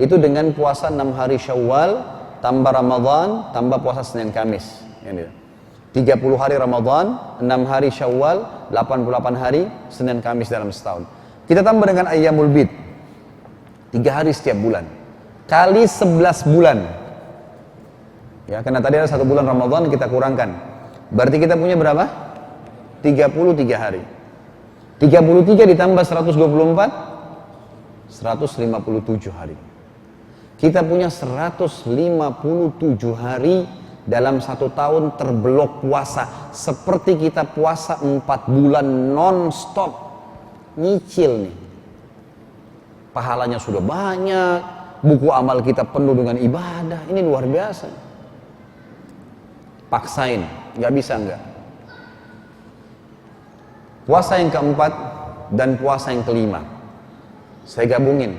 Itu dengan puasa 6 hari Syawal, tambah Ramadan, tambah puasa Senin Kamis. 30 hari Ramadan, 6 hari Syawal, 88 hari Senin Kamis dalam setahun. Kita tambah dengan Ayyamul Bid, 3 hari setiap bulan. Kali 11 bulan. Ya, karena tadi ada 1 bulan Ramadan kita kurangkan. Berarti kita punya berapa? 33 hari. 33 ditambah 124, 157 hari. Kita punya 157 hari dalam 1 tahun terblok puasa. Seperti kita puasa 4 bulan non-stop. Nyicil nih. Pahalanya sudah banyak, buku amal kita penuh dengan ibadah. Ini luar biasa. Paksain, nggak bisa nggak. Puasa yang keempat dan puasa yang kelima saya gabungin,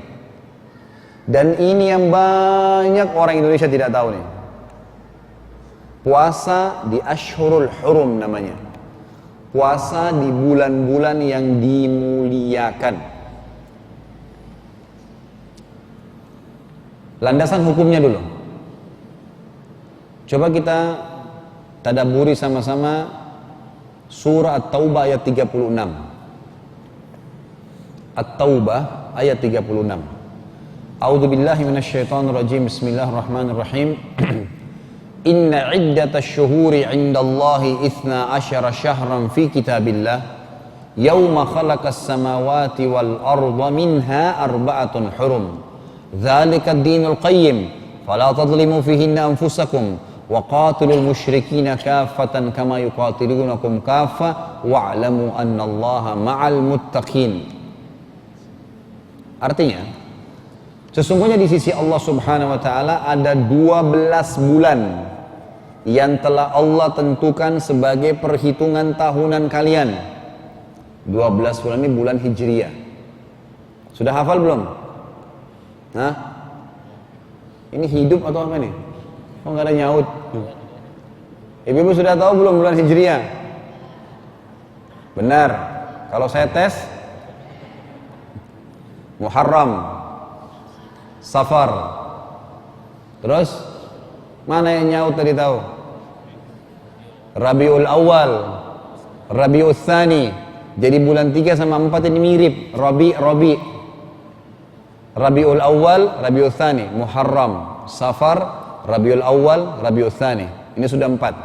dan ini yang banyak orang Indonesia tidak tahu nih. Puasa di Ashhurul Hurum namanya, puasa di bulan-bulan yang dimuliakan. Landasan hukumnya dulu, coba kita tadabburi sama-sama surah At-Taubah ayat 36. At-Taubah ayat 36. A'udzu billahi minasyaitonir rajim. Bismillahirrahmanirrahim. Inna iddatash syuhuri 'indallahi 12 syahran fi kitabillah yauma khalaqas samawati wal arda minha arba'atun hurum. Dzalika ad-dinul qayyim fala tadhlimu fihinna anfusakum وَقَاتِلُوا الْمُشْرِكِينَ كَافَّةً كَمَا يُقَاتِلُونَكُمْ كَافَّةً وَاعْلَمُوا أَنَّ اللَّهَ مَعَ الْمُتَّقِينَ. Artinya, sesungguhnya di sisi Allah Subhanahu wa taala ada 12 bulan yang telah Allah tentukan sebagai perhitungan tahunan kalian. 12 bulan ini bulan Hijriyah. Sudah hafal belum? Hah? Ini hidup atau apa nih? Oh, nggak ada nyaut. Ibu-ibu sudah tahu belum bulan Hijriyah? Benar. Kalau saya tes, Muharram, Safar. Terus mana yang nyaut tadi tahu? Rabiul Awal, Rabiul Tsani. Jadi bulan 3 sama 4 ini mirip. Rabi. Rabiul Awal, Rabiul Tsani, Muharram, Safar, Rabiul Awal, Rabiul Tsani. Ini sudah 4.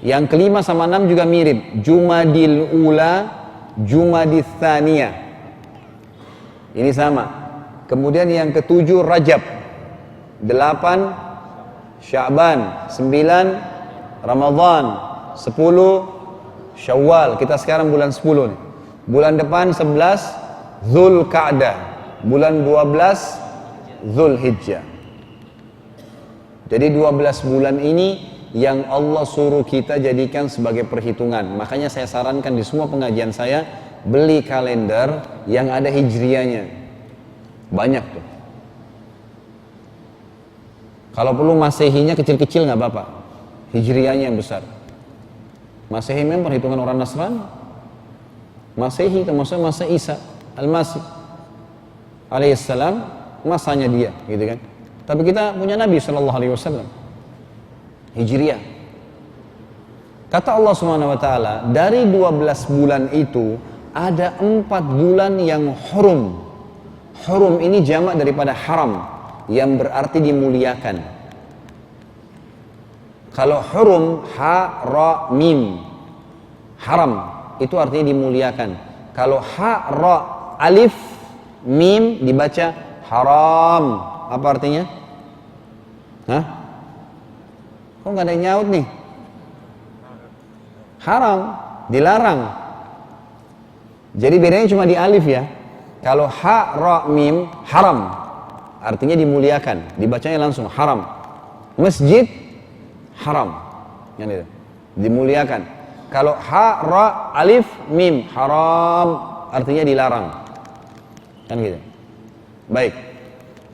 Yang kelima sama 6 juga mirip. Jumadil Ula, Jumadil Tsaniyah. Ini sama. Kemudian yang ketujuh Rajab, 8 Sya'ban, 9 Ramadan, 10 Syawal. Kita sekarang bulan 10 nih. Bulan depan 11 Dzulqa'dah, bulan 12 Dzulhijjah. Jadi 12 bulan ini yang Allah suruh kita jadikan sebagai perhitungan. Makanya saya sarankan di semua pengajian saya, beli kalender yang ada hijriahnya. Banyak tuh. Kalau perlu masehinya kecil-kecil nggak apa-apa, hijriahnya yang besar. Masehi memang perhitungan orang Nasrani. Masehi itu maksudnya masa Isa Al-Masih alaihissalam, masanya dia, gitu kan. Tapi kita punya Nabi Shallallahu Alaihi Wasallam, hijriah. Kata Allah Subhanahu Wa Taala, dari 12 bulan itu ada 4 bulan yang hurum. Hurum ini jamak daripada haram, yang berarti dimuliakan. Kalau hurum, ha, ra, mim, haram, itu artinya dimuliakan. Kalau ha, ra, alif, mim dibaca haram. Apa artinya? Hah? Kok nggak ada yang nyaut nih? Haram, dilarang. Jadi bedanya cuma di alif ya. Kalau ha, ra, mim, haram, artinya dimuliakan. Dibacanya langsung haram. Masjid, haram. Yang itu, dimuliakan. Kalau ha, ra, alif, mim, haram, artinya dilarang. Kan gitu. Baik.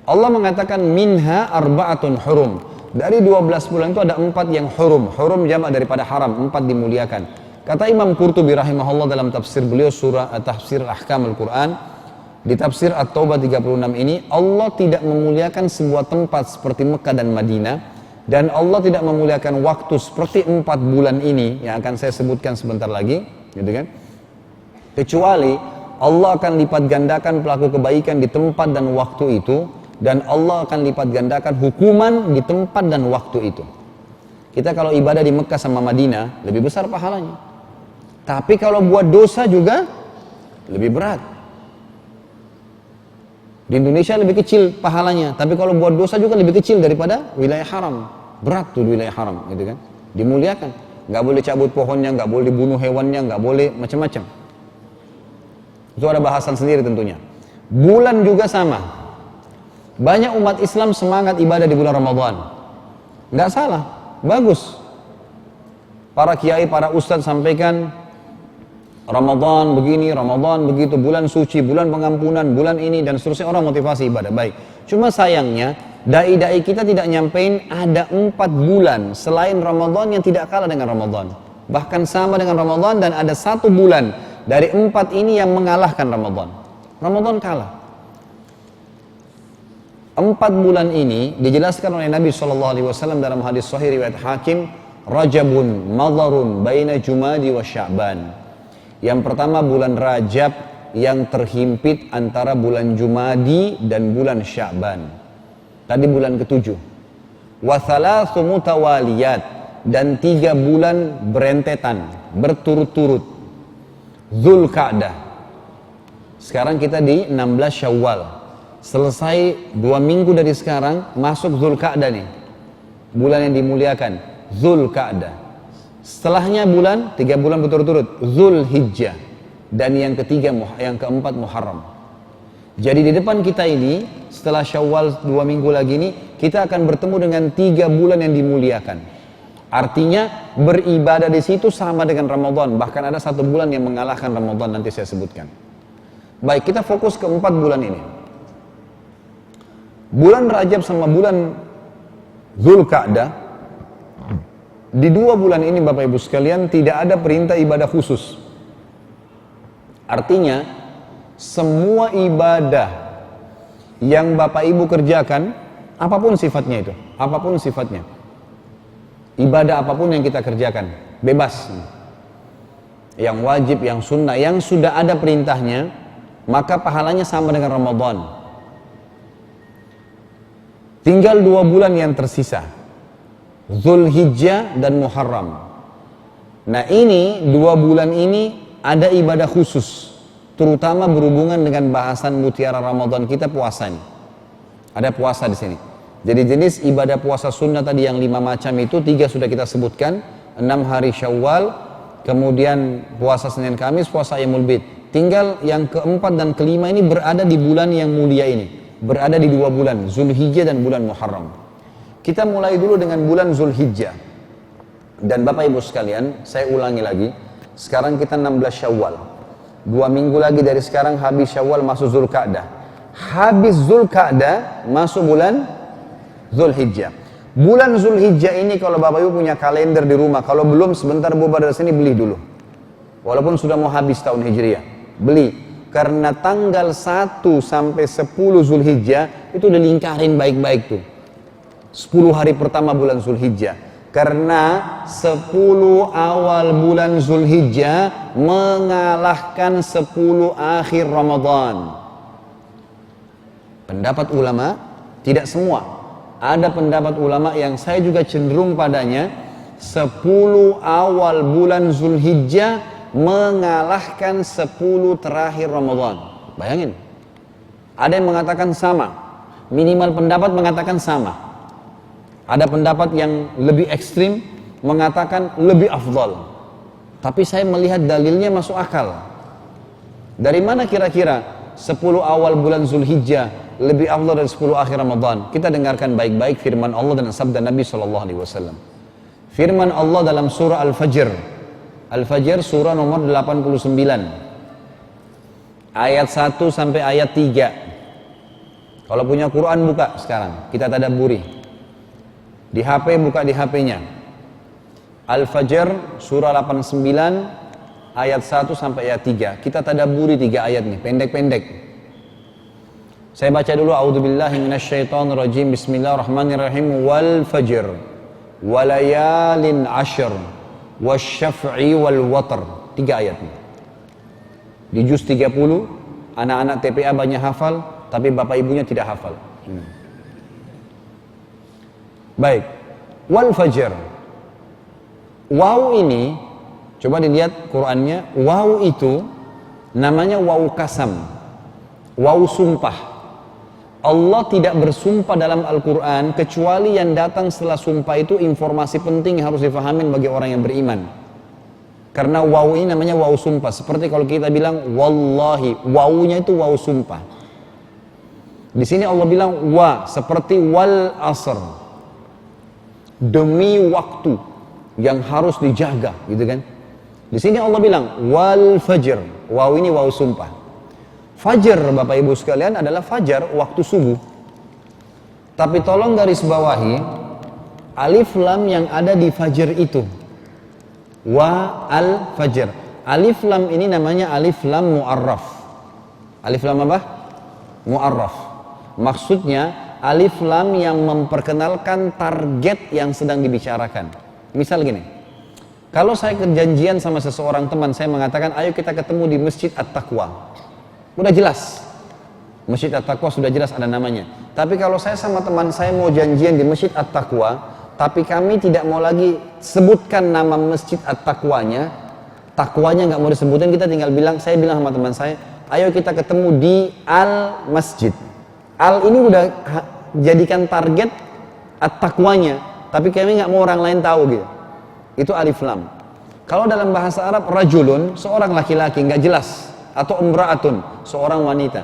Allah mengatakan minha arba'atun hurum. Dari 12 bulan itu ada 4 yang hurum. Hurum jamak daripada haram, 4 dimuliakan. Kata Imam Qurtubi rahimahullah dalam tafsir beliau surah tafsir Ahkam Al-Quran, di tafsir At-Taubah 36 ini, Allah tidak memuliakan sebuah tempat seperti Mekah dan Madinah, dan Allah tidak memuliakan waktu seperti 4 bulan ini yang akan saya sebutkan sebentar lagi, gitu kan? Kecuali Allah akan lipat gandakan pelaku kebaikan di tempat dan waktu itu, dan Allah akan lipat gandakan hukuman di tempat dan waktu itu. Kita kalau ibadah di Mekah sama Madinah lebih besar pahalanya, tapi kalau buat dosa juga lebih berat. Di Indonesia lebih kecil pahalanya, tapi kalau buat dosa juga lebih kecil daripada wilayah haram. Berat tuh wilayah haram, gitu kan? Dimuliakan, nggak boleh cabut pohonnya, nggak boleh dibunuh hewannya, nggak boleh macam-macam. Itu ada bahasan sendiri tentunya. Bulan juga sama. Banyak umat Islam semangat ibadah di bulan Ramadan. Nggak salah, bagus. Para kiai, para ustadz sampaikan Ramadan begini, Ramadan begitu, bulan suci, bulan pengampunan, bulan ini dan seterusnya, orang motivasi ibadah, baik. Cuma sayangnya, dai-dai kita tidak nyampein ada 4 bulan selain Ramadan yang tidak kalah dengan Ramadan. Bahkan sama dengan Ramadan, dan ada 1 bulan dari 4 ini yang mengalahkan Ramadan. Ramadan kalah. 4 bulan ini dijelaskan oleh Nabi SAW dalam hadis sahih riwayat Hakim, Rajabun madharun baina Jumadi wa Sya'ban. Yang pertama bulan Rajab yang terhimpit antara bulan Jumadi dan bulan Sya'ban. Tadi bulan ke-7. Wa thalathu mutawaliyat, dan 3 bulan berentetan, berturut-turut. Dzulqa'dah. Sekarang kita di 16 Syawal. Selesai 2 minggu dari sekarang, masuk Dzulqa'dah nih. Bulan yang dimuliakan, Dzulqa'dah. Setelahnya 3 bulan berturut-turut, Dzulhijjah. Dan yang keempat Muharram. Jadi di depan kita ini, setelah Syawal 2 minggu lagi ini, kita akan bertemu dengan 3 bulan yang dimuliakan. Artinya beribadah di situ sama dengan Ramadan. Bahkan ada 1 bulan yang mengalahkan Ramadan, nanti saya sebutkan. Baik, kita fokus ke 4 bulan ini. Bulan Rajab sama bulan Dzulqa'dah, di 2 bulan ini Bapak Ibu sekalian tidak ada perintah ibadah khusus. Artinya semua ibadah yang Bapak Ibu kerjakan, apapun sifatnya itu, apapun sifatnya, ibadah apapun yang kita kerjakan, bebas. Yang wajib, yang sunnah, yang sudah ada perintahnya, maka pahalanya sama dengan Ramadan. Tinggal 2 bulan yang tersisa, Dzulhijjah dan Muharram. Nah ini 2 bulan ini ada ibadah khusus, terutama berhubungan dengan bahasan mutiara Ramadan kita, puasa nih. Ada puasa di sini. Jadi jenis ibadah puasa sunnah tadi yang 5 macam itu, 3 sudah kita sebutkan, 6 hari Syawal, kemudian puasa Senin Kamis, puasa Ayyamul Bid. Tinggal yang keempat dan kelima ini berada di bulan yang mulia ini, berada di 2 bulan, Dzulhijjah dan bulan Muharram. Kita mulai dulu dengan bulan Dzulhijjah. Dan Bapak Ibu sekalian, saya ulangi lagi, sekarang kita 16 Syawal. 2 minggu lagi dari sekarang habis Syawal, masuk Zulkaadah. Habis Zulkaadah masuk bulan Zulhijjah. Bulan Zulhijjah ini kalau Bapak Ibu punya kalender di rumah, kalau belum sebentar bubar dari sini beli dulu. Walaupun sudah mau habis tahun Hijriah, beli. Karena tanggal 1 sampai 10 Zulhijjah itu udah lingkarin baik-baik tuh. 10 hari pertama bulan Zulhijjah. Karena 10 awal bulan Zulhijjah mengalahkan 10 akhir Ramadan. Pendapat ulama, tidak semua. Ada pendapat ulama yang saya juga cenderung padanya, 10 awal bulan Zulhijjah mengalahkan 10 terakhir Ramadan. Bayangin. Ada yang mengatakan sama. Minimal pendapat mengatakan sama. Ada pendapat yang lebih ekstrim mengatakan lebih afdal. Tapi saya melihat dalilnya masuk akal. Dari mana kira-kira 10 awal bulan Zulhijjah lebih afdal dari 10 akhir Ramadan? Kita dengarkan baik-baik firman Allah dan sabda Nabi SAW. Firman Allah dalam surah Al-Fajr. Al-Fajr surah nomor 89. Ayat 1 sampai ayat 3. Kalau punya Quran buka sekarang, kita tadabburi. Di HP buka di HP-nya. Al-Fajr surah 89 ayat 1 sampai ayat 3. Kita tadabburi 3 ayat nih, pendek-pendek. Saya baca dulu, a'udzubillahi minasyaitonirrajim. Bismillahirrahmanirrahim. Wal fajr walayalin ashr wasyaf'i wal watr. 3 ayat nih. Di juz 30, anak-anak TPA banyak hafal, tapi bapak ibunya tidak hafal. Baik, wal fajr. Waw ini, coba dilihat Qur'annya, waw itu namanya waw kasam, waw sumpah. Allah tidak bersumpah dalam Al-Quran kecuali yang datang setelah sumpah itu informasi penting yang harus difahamin bagi orang yang beriman. Karena waw ini namanya waw sumpah. Seperti kalau kita bilang wallahi, wawnya itu waw sumpah. Di sini Allah bilang wa, seperti wal asr. Demi waktu yang harus dijaga, gitu kan? Di sini Allah bilang wal fajr. Waw ini waw sumpah. Fajar, Bapak Ibu sekalian, adalah fajar waktu subuh. Tapi tolong garis bawahi alif lam yang ada di fajar itu. Wa al fajr. Alif lam ini namanya alif lam mu'arraf. Alif lam apa? Mu'arraf. Maksudnya alif lam yang memperkenalkan target yang sedang dibicarakan. Misal gini, kalau saya kejanjian sama seseorang teman, saya mengatakan ayo kita ketemu di Masjid At-Taqwa. Udah jelas, Masjid At-Taqwa sudah jelas ada namanya. Tapi kalau saya sama teman saya mau janjian di Masjid At-Taqwa, tapi kami tidak mau lagi sebutkan nama Masjid At-Taqwanya, takwanya nggak mau disebutin, kita tinggal bilang, saya bilang sama teman saya, ayo kita ketemu di Al-Masjid. Al ini udah jadikan target at-taqwanya, tapi kami nggak mau orang lain tahu gitu. Itu alif lam. Kalau dalam bahasa Arab rajulun, seorang laki-laki nggak jelas, atau umra'atun, seorang wanita.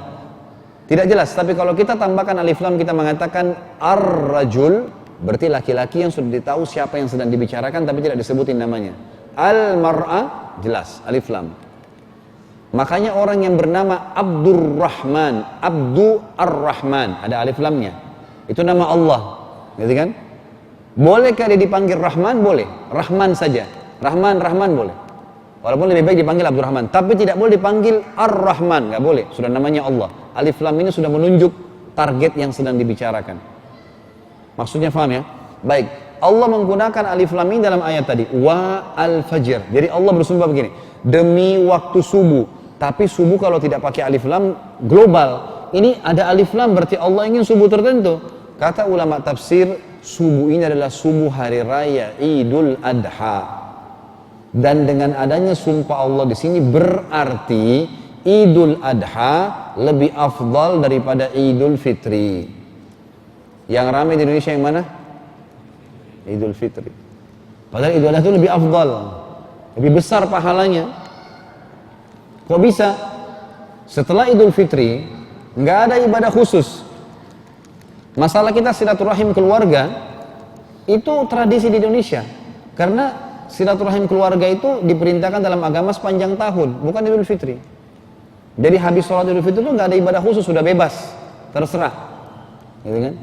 Tidak jelas, tapi kalau kita tambahkan alif lam, kita mengatakan ar-rajul, berarti laki-laki yang sudah ditahu siapa yang sedang dibicarakan tapi tidak disebutin namanya. Al-mar'ah, jelas, alif lam. Makanya orang yang bernama Abdurrahman, Abdu Ar-Rahman, ada alif lamnya. Itu nama Allah, gitu kan? Bolehkah dia dipanggil Rahman? Boleh. Rahman saja. Rahman boleh. Walaupun lebih baik dipanggil Abdurrahman, tapi tidak boleh dipanggil Ar-Rahman, nggak boleh. Sudah namanya Allah. Alif lam ini sudah menunjuk target yang sedang dibicarakan. Maksudnya paham ya? Baik. Allah menggunakan alif lam ini dalam ayat tadi, wa al-fajr. Jadi Allah bersumpah begini, demi waktu subuh. Tapi subuh kalau tidak pakai alif lam global. Ini ada alif lam berarti Allah ingin subuh tertentu. Kata ulama tafsir, subuh ini adalah subuh hari raya Idul Adha. Dan dengan adanya sumpah Allah di sini berarti Idul Adha lebih afdal daripada Idul Fitri. Yang ramai di Indonesia yang mana? Idul Fitri. Padahal Idul Adha itu lebih afdal, lebih besar pahalanya. Kok bisa? Setelah Idul Fitri nggak ada ibadah khusus. Masalah kita silaturahim keluarga itu tradisi di Indonesia. Karena silaturahim keluarga itu diperintahkan dalam agama sepanjang tahun, bukan Idul Fitri. Jadi habis sholat Idul Fitri itu nggak ada ibadah khusus, sudah bebas, terserah, gitu kan?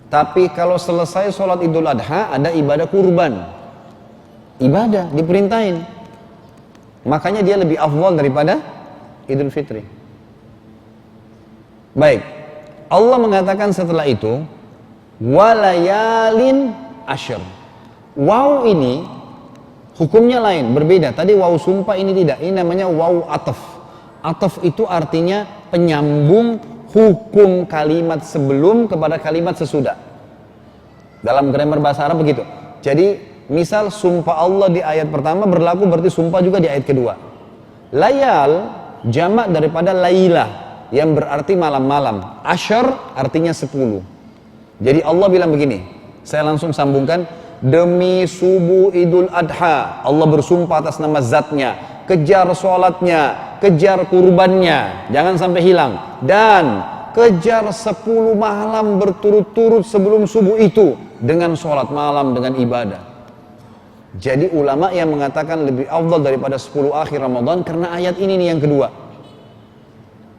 Tapi kalau selesai sholat Idul Adha ada ibadah kurban, ibadah diperintahin. Makanya dia lebih afdal daripada Idul Fitri. Baik, Allah mengatakan setelah itu, walayalin asyr. Waw ini hukumnya lain, berbeda. Tadi waw sumpah, ini tidak. Ini namanya waw ataf. Ataf itu artinya penyambung hukum kalimat sebelum kepada kalimat sesudah. Dalam grammar bahasa Arab begitu. Jadi misal sumpah Allah di ayat pertama berlaku, berarti sumpah juga di ayat kedua. Layal jamak daripada lailah yang berarti malam-malam. Asyar artinya 10. Jadi Allah bilang begini, saya langsung sambungkan, demi subuh Idul Adha Allah bersumpah atas nama zatnya, kejar sholatnya, kejar kurbannya, jangan sampai hilang, dan kejar 10 malam berturut-turut sebelum subuh itu dengan sholat malam, dengan ibadah. Jadi ulama yang mengatakan lebih afdal daripada 10 akhir Ramadan karena ayat ini nih yang kedua.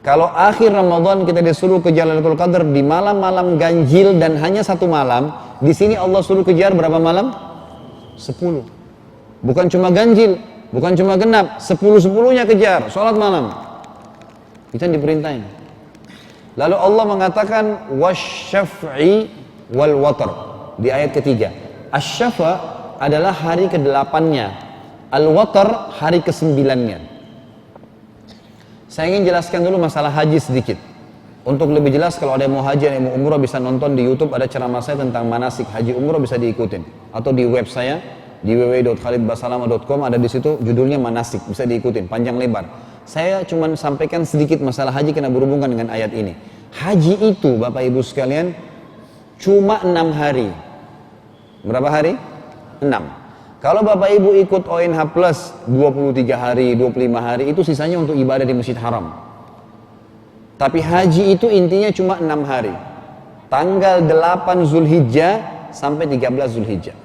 Kalau akhir Ramadan kita disuruh kejar Lailatul Qadar di malam-malam ganjil dan hanya 1 malam, di sini Allah suruh kejar berapa malam? 10. Bukan cuma ganjil, bukan cuma genap, 10-10-nya kejar, sholat malam. Itu yang diperintahin. Lalu Allah mengatakan wasyaf'i wal watr di ayat ketiga. Asy-syafa' adalah hari ke-8-nya, al-watr hari ke-9-nya. Saya ingin jelaskan dulu masalah haji sedikit. Untuk lebih jelas, kalau ada yang mau haji, yang mau umrah, bisa nonton di YouTube, ada ceramah saya tentang manasik haji umrah, bisa diikutin. Atau di web saya di www.khalidbasalama.com, ada di situ judulnya manasik, bisa diikutin panjang lebar. Saya cuma sampaikan sedikit masalah haji karena berhubungan dengan ayat ini. Haji itu Bapak Ibu sekalian cuma 6 hari. Berapa hari? 6. Kalau Bapak Ibu ikut ONH Plus 23 hari, 25 hari, itu sisanya untuk ibadah di Masjid Haram. Tapi haji itu intinya cuma 6 hari. Tanggal 8 Zulhijjah sampai 13 Zulhijjah.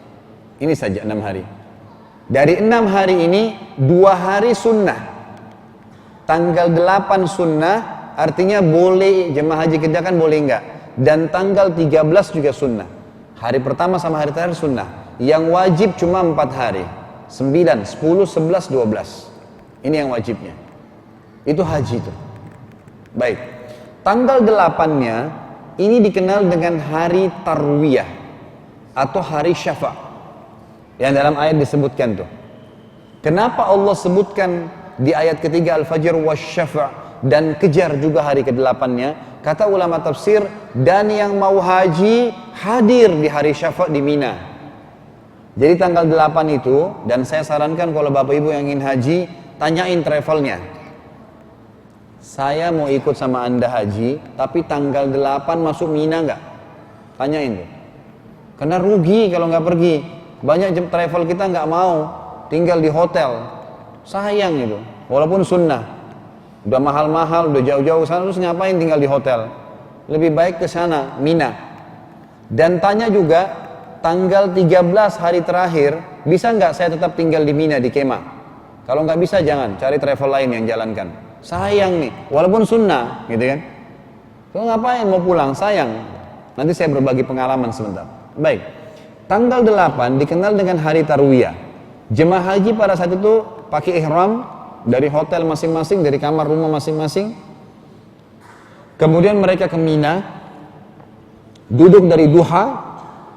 Ini saja 6 hari. Dari 6 hari ini 2 hari sunnah. Tanggal 8 sunnah artinya boleh jemaah haji kita kan boleh enggak. Dan tanggal 13 juga sunnah. Hari pertama sama hari terakhir sunnah. Yang wajib cuma 4 hari. 9, 10, 11, 12. Ini yang wajibnya. Itu haji itu. Baik. Tanggal 8-nya ini dikenal dengan hari tarwiyah atau hari syafa'. Yang dalam ayat disebutkan tuh. Kenapa Allah sebutkan di ayat ketiga Al-Fajr wasyafa' dan kejar juga hari ke-8-nya? Kata ulama tafsir, dan yang mau haji hadir di hari syafa' di Mina. Jadi tanggal 8 itu, dan saya sarankan kalau Bapak Ibu yang ingin haji, tanyain travelnya. Saya mau ikut sama Anda haji, tapi tanggal 8 masuk Mina nggak? Tanyain tuh. Karena rugi kalau nggak pergi. Banyak travel kita nggak mau, tinggal di hotel. Sayang itu, walaupun sunnah. Udah mahal-mahal, udah jauh-jauh sana, terus ngapain tinggal di hotel? Lebih baik ke sana, Mina. Dan tanya juga, tanggal 13 hari terakhir, bisa nggak saya tetap tinggal di Mina, di kemah? Kalau nggak bisa, jangan, cari travel lain yang jalankan. Sayang nih, walaupun sunnah, gitu kan? Kalau ngapain mau pulang, sayang. Nanti saya berbagi pengalaman sebentar. Baik, tanggal 8 dikenal dengan hari tarwiyah. Jemaah haji pada saat itu pakai ihram dari hotel masing-masing, dari kamar rumah masing-masing. Kemudian mereka ke Mina, duduk dari duha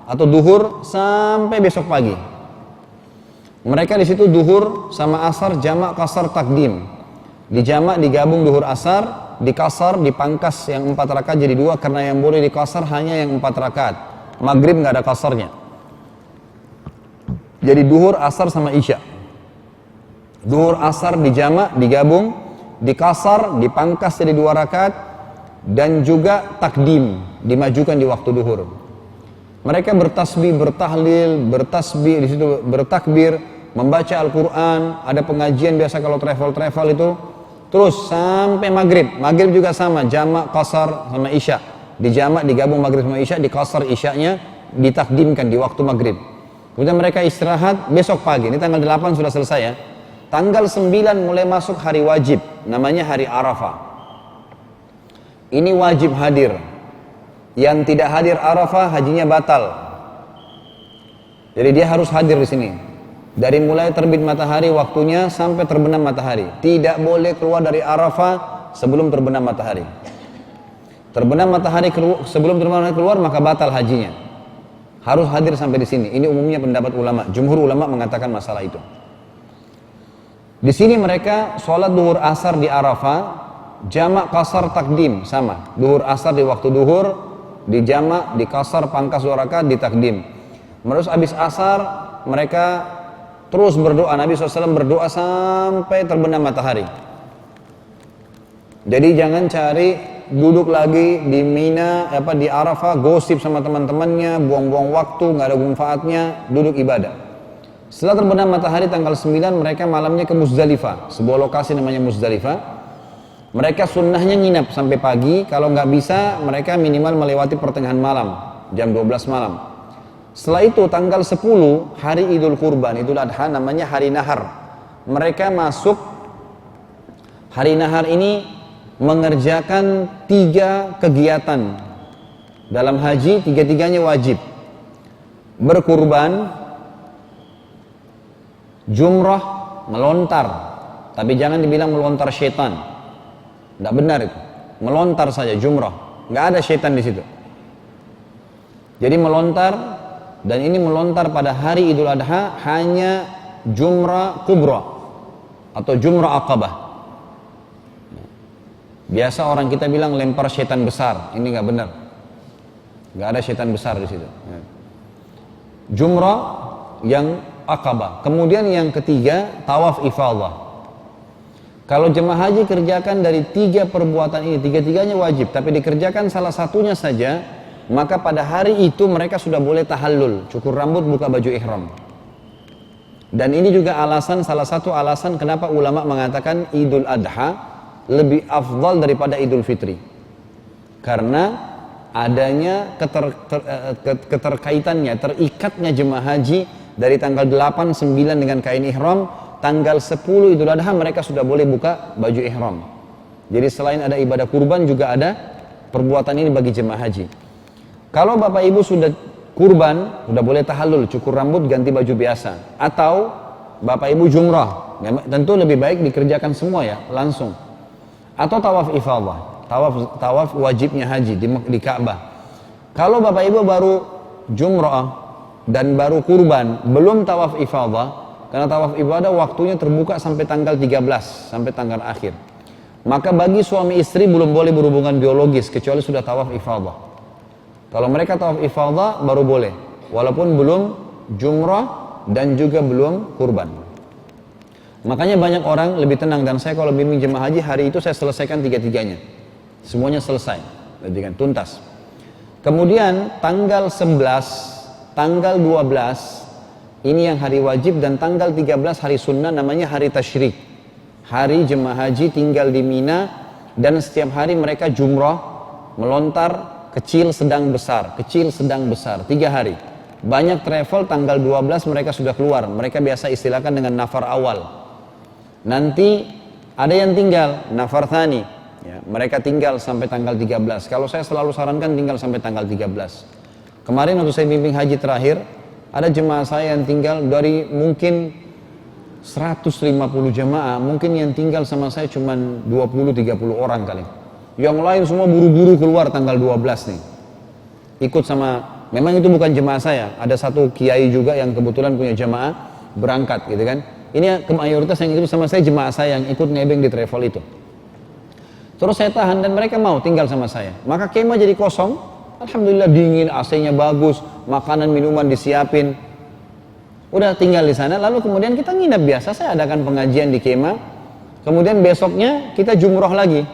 atau duhur sampai besok pagi. Mereka di situ duhur sama asar jamak kasar takdim. Di jamak digabung duhur asar, di kasar dipangkas yang 4 rakaat jadi 2 karena yang boleh di kasar hanya yang 4 rakaat. Maghrib nggak ada kasarnya. Jadi duhur asar sama isya. Duhur asar di jamak digabung, di kasar dipangkas jadi 2 rakaat, dan juga takdim dimajukan di waktu duhur. Mereka bertasbih, bertahlil, bertasbih, di situ bertakbir, membaca Al-Quran, ada pengajian biasa kalau travel itu, terus sampai maghrib. Maghrib juga sama, jamak, qasar, sama isya. Di jamak digabung maghrib sama isya, di qasar isyanya ditakdimkan di waktu maghrib. Kemudian mereka istirahat, besok pagi, ini tanggal 8 sudah selesai ya. Tanggal 9 mulai masuk hari wajib, namanya hari Arafah. Ini wajib hadir. Yang tidak hadir Arafah, hajinya batal. Jadi dia harus hadir di sini. Dari mulai terbit matahari waktunya sampai terbenam matahari. Tidak boleh keluar dari Arafah sebelum terbenam matahari. Terbenam matahari sebelum terbenam matahari keluar, maka batal hajinya. Harus hadir sampai di sini. Ini umumnya pendapat ulama. Jumhur ulama mengatakan masalah itu. Di sini mereka sholat duhur asar di Arafah, jamak kasar takdim sama. Duhur asar di waktu duhur, di jamak, di kasar pangkas 2 rakaat, di takdim. Terus habis asar mereka terus berdoa. Nabi SAW berdoa sampai terbenam matahari. Jadi jangan cari duduk lagi di Mina, di Arafah, gosip sama teman-temannya, buang-buang waktu, nggak ada manfaatnya, duduk ibadah. Setelah terbenam matahari tanggal 9, mereka malamnya ke Muzdalifah, sebuah lokasi namanya Muzdalifah. Mereka sunnahnya nginap sampai pagi, kalau nggak bisa mereka minimal melewati pertengahan malam, jam 12 malam. Setelah itu tanggal 10, hari Idul Kurban, Idul Adha, namanya hari Nahar. Mereka masuk hari Nahar ini mengerjakan 3 kegiatan dalam haji, 3-tiganya wajib. Berkurban, jumrah, melontar. Tapi jangan dibilang melontar syaitan, tidak benar itu. Melontar saja jumrah, nggak ada syaitan di situ. Jadi melontar, dan ini melontar pada hari Idul Adha hanya jumrah kubra atau jumrah aqabah. Biasa orang kita bilang lempar syaitan besar, ini nggak benar. Nggak ada syaitan besar di situ. Jumrah yang aqabah. Kemudian yang ketiga, tawaf ifadah. Kalau jemaah haji kerjakan dari 3 perbuatan ini, 3-tiganya wajib, tapi dikerjakan salah satunya saja, maka pada hari itu mereka sudah boleh tahallul, cukur rambut, buka baju ihram. Dan ini juga salah satu alasan kenapa ulama mengatakan Idul Adha lebih afdal daripada Idul Fitri, karena adanya keterkaitannya, terikatnya jemaah haji dari tanggal 8, 9 dengan kain ihram, tanggal 10 Idul Adha mereka sudah boleh buka baju ihram. Jadi selain ada ibadah kurban juga ada perbuatan ini bagi jemaah haji. Kalau bapak ibu sudah kurban, sudah boleh tahallul, cukur rambut, ganti baju biasa. Atau bapak ibu jumrah, tentu lebih baik dikerjakan semua ya, langsung. Atau tawaf ifadah, tawaf wajibnya haji di Ka'bah. Kalau bapak ibu baru jumrah dan baru kurban, belum tawaf ifadah, karena tawaf ibadah waktunya terbuka sampai tanggal 13, sampai tanggal akhir. Maka bagi suami istri belum boleh berhubungan biologis kecuali sudah tawaf ifadah. Kalau mereka tawaf ifadah baru boleh, walaupun belum jumrah dan juga belum kurban. Makanya banyak orang lebih tenang, dan saya kalau bimbing jemaah haji hari itu saya selesaikan 3-tiganya. Semuanya selesai, tuntas. Kemudian tanggal 11, tanggal 12, ini yang hari wajib, dan tanggal 13 hari sunnah, namanya hari tasyrik. Hari jemaah haji tinggal di Mina, dan setiap hari mereka jumrah, melontar, kecil, sedang, besar, kecil, sedang, besar, 3 hari. Banyak travel tanggal 12 mereka sudah keluar, mereka biasa istilahkan dengan nafar awal. Nanti ada yang tinggal, nafar thani, ya, mereka tinggal sampai tanggal 13. Kalau saya selalu sarankan tinggal sampai tanggal 13. Kemarin waktu saya bimbing haji terakhir, ada jemaah saya yang tinggal dari mungkin 150 jemaah, mungkin yang tinggal sama saya cuma 20-30 orang kali. Yang lain semua buru-buru keluar tanggal 12 nih. Ikut sama, memang itu bukan jemaah saya, ada satu kiai juga yang kebetulan punya jemaah berangkat gitu kan. Ini mayoritas yang itu sama saya, jemaah saya yang ikut nebeng di travel itu. Terus saya tahan dan mereka mau tinggal sama saya. Maka kemah jadi kosong, alhamdulillah dingin, AC-nya bagus, makanan minuman disiapin. Udah tinggal di sana, lalu kemudian kita nginap biasa, saya adakan pengajian di kemah. Kemudian besoknya kita jumroh lagi.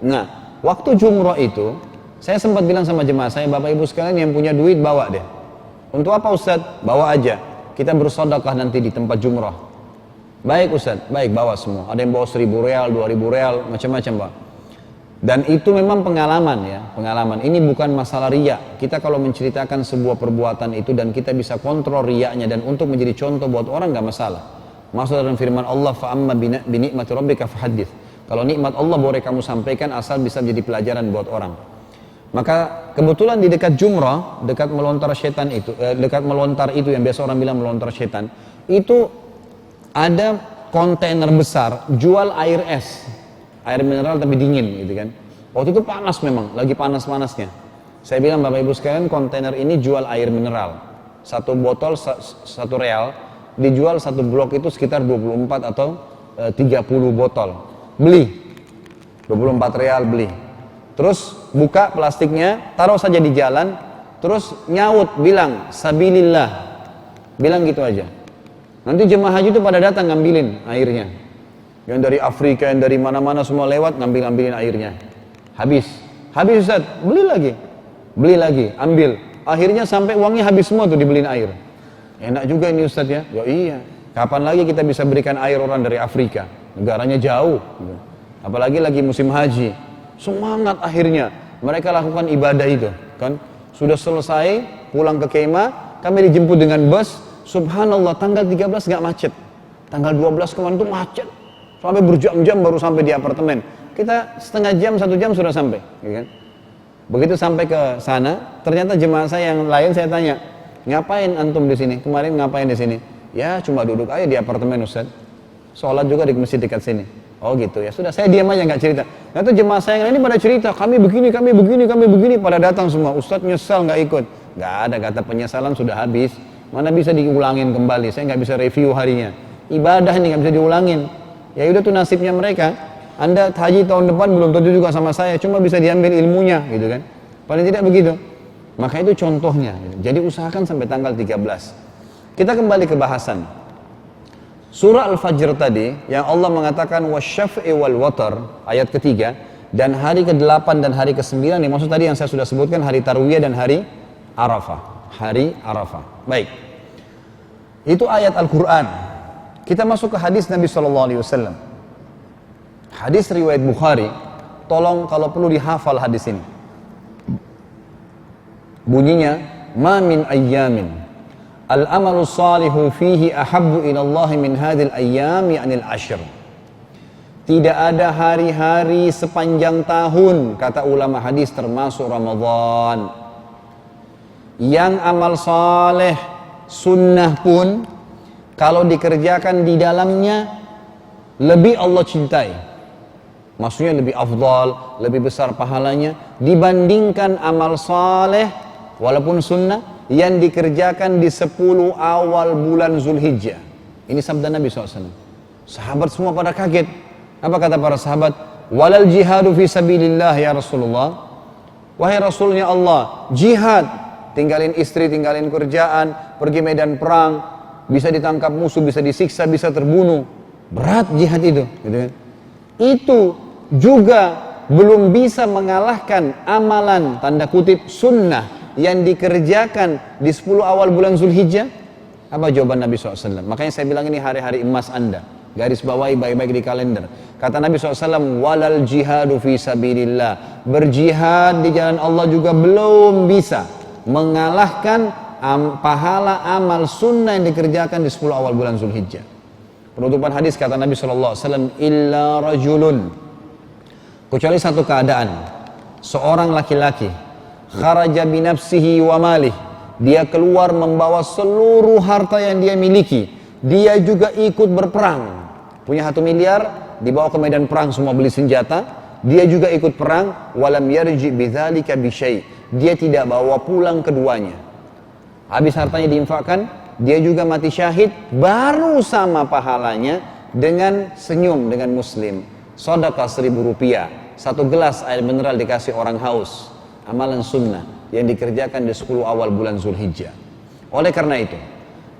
Nah, waktu jumroh itu, saya sempat bilang sama jemaah saya, Bapak Ibu sekalian yang punya duit bawa deh. Untuk apa Ustaz? Bawa aja. Kita bersedekah nanti di tempat jumroh. Baik Ustaz, baik bawa semua. Ada yang bawa 1.000 real, 2.000 real, macam-macam Pak. Dan itu memang pengalaman ya, pengalaman. Ini bukan masalah riya. Kita kalau menceritakan sebuah perbuatan itu dan kita bisa kontrol riyanya dan untuk menjadi contoh buat orang nggak masalah. Maksud dalam firman Allah, fa'amma binikmati rabbika fahaddits. Kalau nikmat Allah boleh kamu sampaikan asal bisa menjadi pelajaran buat orang. Maka kebetulan di dekat Jumrah, dekat melontar setan itu, dekat melontar itu yang biasa orang bilang melontar setan, itu ada kontainer besar jual air es, air mineral tapi dingin gitu kan. Waktu itu panas memang, lagi panas-panasnya. Saya bilang Bapak Ibu sekalian, kontainer ini jual air mineral. Satu botol satu real, dijual satu blok itu sekitar 24 atau 30 botol. Beli 24 real beli. Terus buka plastiknya, taruh saja di jalan, terus nyaut bilang sabilillah. Bilang gitu aja. Nanti jemaah haji itu pada datang ngambilin airnya. Yang dari Afrika, yang dari mana-mana semua lewat ngambilin airnya. Habis Ustaz, beli lagi, ambil. Akhirnya sampai uangnya habis semua tuh dibeliin air. Enak juga ini Ustaz ya. Ya iya. Kapan lagi kita bisa berikan air orang dari Afrika? Negaranya jauh. Apalagi lagi musim haji. Semangat akhirnya. Mereka lakukan ibadah itu. Kan? Sudah selesai, pulang ke kemah, kami dijemput dengan bus. Subhanallah, tanggal 13 nggak macet. Tanggal 12 kemarin itu macet. Sampai berjam-jam baru sampai di apartemen. Kita setengah jam, 1 jam sudah sampai. Ya kan? Begitu sampai ke sana, ternyata jemaah saya yang lain saya tanya, ngapain antum di sini? Kemarin ngapain di sini? Ya cuma duduk aja di apartemen Ustaz. Sholat juga di masjid dekat sini. Oh gitu ya. Sudah saya diam aja nggak cerita. Nah itu jemaah saya yang lain ini pada cerita, kami begini, pada datang semua. Ustaz nyesal nggak ikut. Nggak ada, kata penyesalan sudah habis. Mana bisa diulangin kembali? Saya nggak bisa review harinya. Ibadah ini nggak bisa diulangin. Ya udah tuh nasibnya mereka. Anda haji tahun depan belum tentu juga sama saya, cuma bisa diambil ilmunya gitu kan. Paling tidak begitu. Maka itu contohnya. Jadi usahakan sampai tanggal 13. Kita kembali ke bahasan. Surah Al-Fajr tadi yang Allah mengatakan wasyaf'i wal watar, ayat ketiga, dan hari ke-8 dan hari ke-9, yang maksud tadi yang saya sudah sebutkan hari Tarwiyah dan hari Arafah. Hari Arafah. Baik. Itu ayat Al-Qur'an. Kita masuk ke hadis Nabi SAW. Hadis riwayat Bukhari. Tolong kalau perlu dihafal hadis ini. Bunyinya, ma min ayyamin al-amalu salihu fihi ahabbu ila Allah min hadhil ayyami anil ashr. Tidak ada hari-hari sepanjang tahun, kata ulama hadis termasuk Ramadan, yang amal saleh sunnah pun kalau dikerjakan di dalamnya lebih Allah cintai. Maksudnya lebih afdal, lebih besar pahalanya dibandingkan amal saleh walaupun sunnah yang dikerjakan di 10 awal bulan Zulhijjah. Ini sabda Nabi SAW. Sahabat semua pada kaget. Apa kata para sahabat? Walal jihadu fi sabilillah ya Rasulullah. Wahai Rasulnya Allah, jihad, tinggalin istri, tinggalin kerjaan, pergi medan perang, bisa ditangkap musuh, bisa disiksa, bisa terbunuh. Berat jihad itu, gitu kan? Itu juga belum bisa mengalahkan amalan tanda kutip sunnah yang dikerjakan di 10 awal bulan Zulhijjah. Apa jawaban Nabi SAW? Makanya saya bilang ini hari-hari emas Anda. Garis bawahi baik-baik di kalender. Kata Nabi SAW, walal jihadu fi sabilillah. Berjihad di jalan Allah juga belum bisa mengalahkan pahala amal sunnah yang dikerjakan di 10 awal bulan Zulhijjah. Penutupan hadis kata Nabi SAW, illa rajulun, kecuali satu keadaan, seorang laki-laki, kharaja binafsihi wa malih, dia keluar membawa seluruh harta yang dia miliki, dia juga ikut berperang, punya 1 miliar, dibawa ke medan perang, semua beli senjata, dia juga ikut perang, walam yarji bidzalika bisyai, dia tidak bawa pulang keduanya, habis hartanya diinfakkan, dia juga mati syahid, baru sama pahalanya dengan senyum dengan muslim. Sedekah 1.000 rupiah, 1 gelas air mineral dikasih orang haus. Amalan sunnah yang dikerjakan di 10 awal bulan Zulhijjah. Oleh karena itu,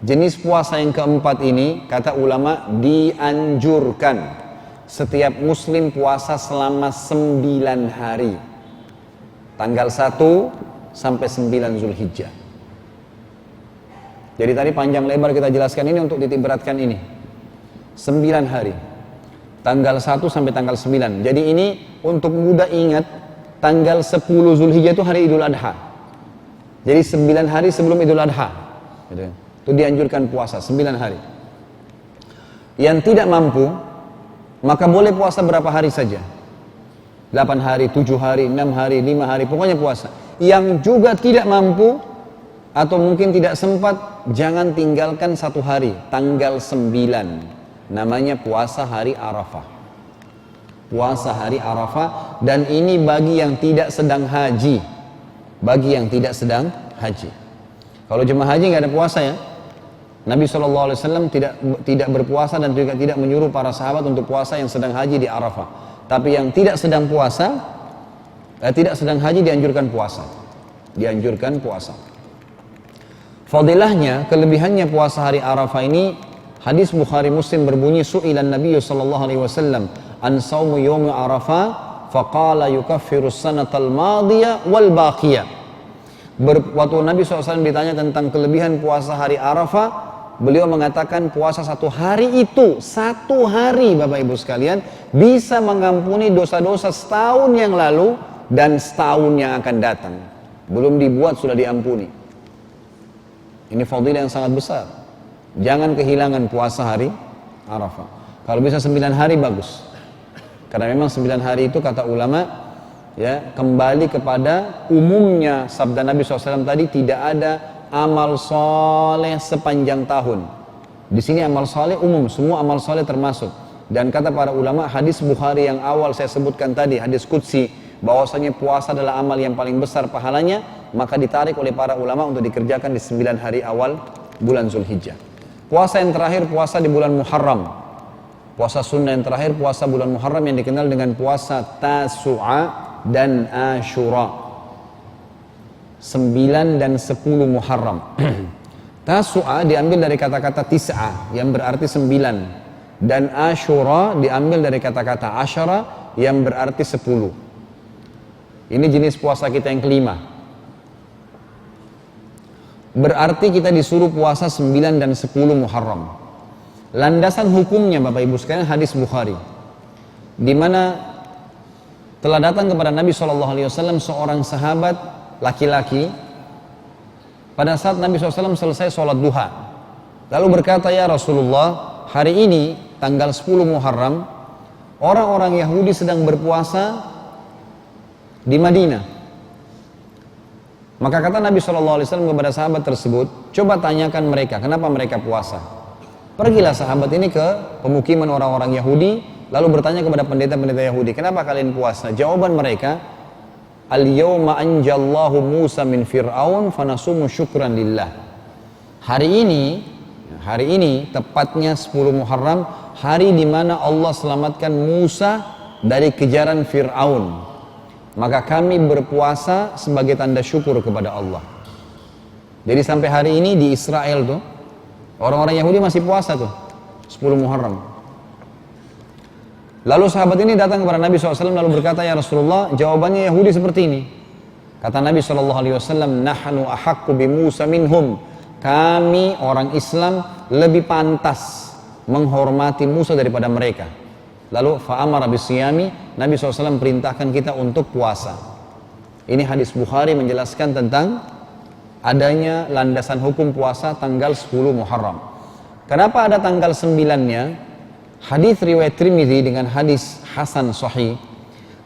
jenis puasa yang keempat ini, kata ulama, dianjurkan setiap muslim puasa selama 9 hari. Tanggal 1 sampai 9 Zulhijjah. Jadi tadi panjang lebar kita jelaskan ini untuk titik beratkan ini. 9 hari. tanggal 1 sampai tanggal 9. Jadi ini untuk mudah ingat, tanggal 10 Zulhijjah itu hari Idul Adha. Jadi 9 hari sebelum Idul Adha. Gitu. Itu dianjurkan puasa 9 hari. Yang tidak mampu, maka boleh puasa berapa hari saja. 8 hari, 7 hari, 6 hari, 5 hari, pokoknya puasa. Yang juga tidak mampu atau mungkin tidak sempat, jangan tinggalkan 1 hari, tanggal 9. Namanya puasa hari Arafah. Puasa hari Arafah, dan ini bagi yang tidak sedang haji. Bagi yang tidak sedang haji. Kalau jemaah haji nggak ada puasa ya. Nabi SAW tidak berpuasa dan juga tidak menyuruh para sahabat untuk puasa yang sedang haji di Arafah. Tapi yang tidak sedang puasa, tidak sedang haji dianjurkan puasa. Dianjurkan puasa. Fadilahnya, kelebihannya puasa hari Arafah ini, hadis Bukhari Muslim berbunyi, su'ilan Nabi sallallahu alaihi wasallam an saumu yaumi Arafah faqala yukaffiru sanatal madiyah wal baqiyah. Waktu Nabi SAW ditanya tentang kelebihan puasa hari Arafah, beliau mengatakan puasa 1 hari itu, 1 hari Bapak Ibu sekalian, bisa mengampuni dosa-dosa setahun yang lalu dan setahun yang akan datang. Belum dibuat sudah diampuni. Ini fadilah yang sangat besar. Jangan kehilangan puasa hari Arafah. Kalau bisa 9 hari bagus. Karena memang 9 hari itu kata ulama, ya, kembali kepada umumnya sabda Nabi SAW tadi, tidak ada amal soleh sepanjang tahun. Di sini amal soleh umum, semua amal soleh termasuk. Dan kata para ulama, hadis Bukhari yang awal saya sebutkan tadi, hadis Qudsi, bahwasanya puasa adalah amal yang paling besar pahalanya, maka ditarik oleh para ulama untuk dikerjakan di 9 hari awal bulan Zulhijjah. Puasa yang terakhir, puasa di bulan Muharram. Puasa sunnah yang terakhir, puasa bulan Muharram yang dikenal dengan puasa Tasu'a dan Ashura. 9 dan 10 Muharram. Tasu'a diambil dari kata-kata tis'a yang berarti 9, dan Ashura diambil dari kata-kata asyara yang berarti 10. Ini jenis puasa kita yang kelima. Berarti kita disuruh puasa 9 dan 10 Muharram. Landasan hukumnya Bapak Ibu sekalian hadis Bukhari, di mana telah datang kepada Nabi SAW seorang sahabat laki-laki pada saat Nabi SAW selesai sholat duha, lalu berkata, ya Rasulullah, hari ini tanggal 10 Muharram orang-orang Yahudi sedang berpuasa di Madinah. Maka kata Nabi SAW kepada sahabat tersebut, coba tanyakan mereka kenapa mereka puasa. Pergilah sahabat ini ke pemukiman orang-orang Yahudi, lalu bertanya kepada pendeta-pendeta Yahudi, kenapa kalian puasa? Jawaban mereka, al-yawma anjallahu Musa min Fir'aun fanasumu syukran lillah. Hari ini tepatnya 10 Muharram, hari di mana Allah selamatkan Musa dari kejaran Fir'aun. Maka kami berpuasa sebagai tanda syukur kepada Allah. Jadi sampai hari ini di Israel tuh, orang-orang Yahudi masih puasa tuh 10 Muharram. Lalu sahabat ini datang kepada Nabi SAW lalu berkata, ya Rasulullah, jawabannya Yahudi seperti ini. Kata Nabi SAW, nahnu ahaqqu bi Musa minhum. Kami orang Islam lebih pantas menghormati Musa daripada mereka. Lalu fa'amara bisiyami, Nabi SAW perintahkan kita untuk puasa. Ini hadis Bukhari menjelaskan tentang adanya landasan hukum puasa tanggal 10 Muharram. Kenapa ada tanggal 9-nya? Hadis riwayat Tirmidzi dengan hadis hasan sahih.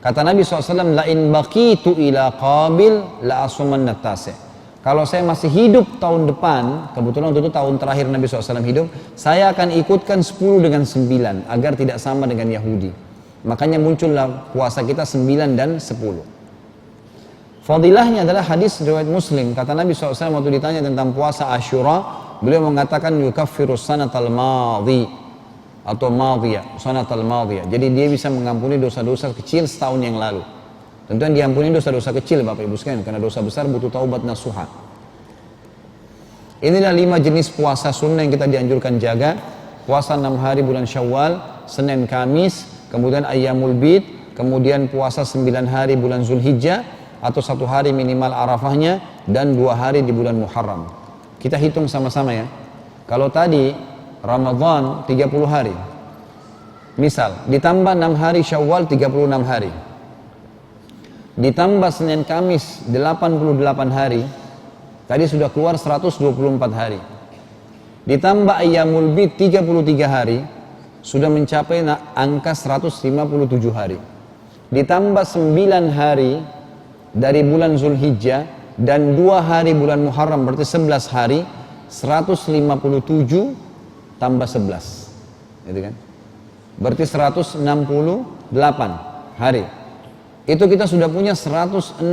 Kata Nabi SAW, la in baqitu ila qabil la asumanna tasi'. Kalau saya masih hidup tahun depan, kebetulan waktu itu tahun terakhir Nabi SAW hidup, saya akan ikutkan 10 dengan 9 agar tidak sama dengan Yahudi. Makanya muncullah puasa kita 9 dan 10. Fadilahnya adalah hadis riwayat Muslim. Kata Nabi SAW waktu ditanya tentang puasa Ashura, beliau mengatakan yukaffiru sanatal madhi atau madhiyah, sanatal madhiyah. Jadi dia bisa mengampuni dosa-dosa kecil setahun yang lalu. Tentu yang diampuni dosa-dosa kecil Bapak Ibu sekalian, karena dosa besar butuh taubat nasuha. Inilah 5 jenis puasa sunnah yang kita dianjurkan jaga. Puasa 6 hari bulan Syawal, Senin Kamis, kemudian Ayyamul Bid, kemudian puasa 9 hari bulan Zulhijjah atau 1 hari minimal Arafahnya, dan 2 hari di bulan Muharram. Kita hitung sama-sama ya. Kalau tadi Ramadan 30 hari, Misal, ditambah 6 hari Syawal 36 hari. Ditambah Senin Kamis 88 hari. Tadi sudah keluar 124 hari. Ditambah Ayyamul Bid 33 hari. Sudah mencapai angka 157 hari. Ditambah 9 hari dari bulan Zulhijjah dan 2 hari bulan Muharram, berarti 11 hari, 157 tambah 11. Gitu kan? Berarti 168 hari. Itu kita sudah punya 168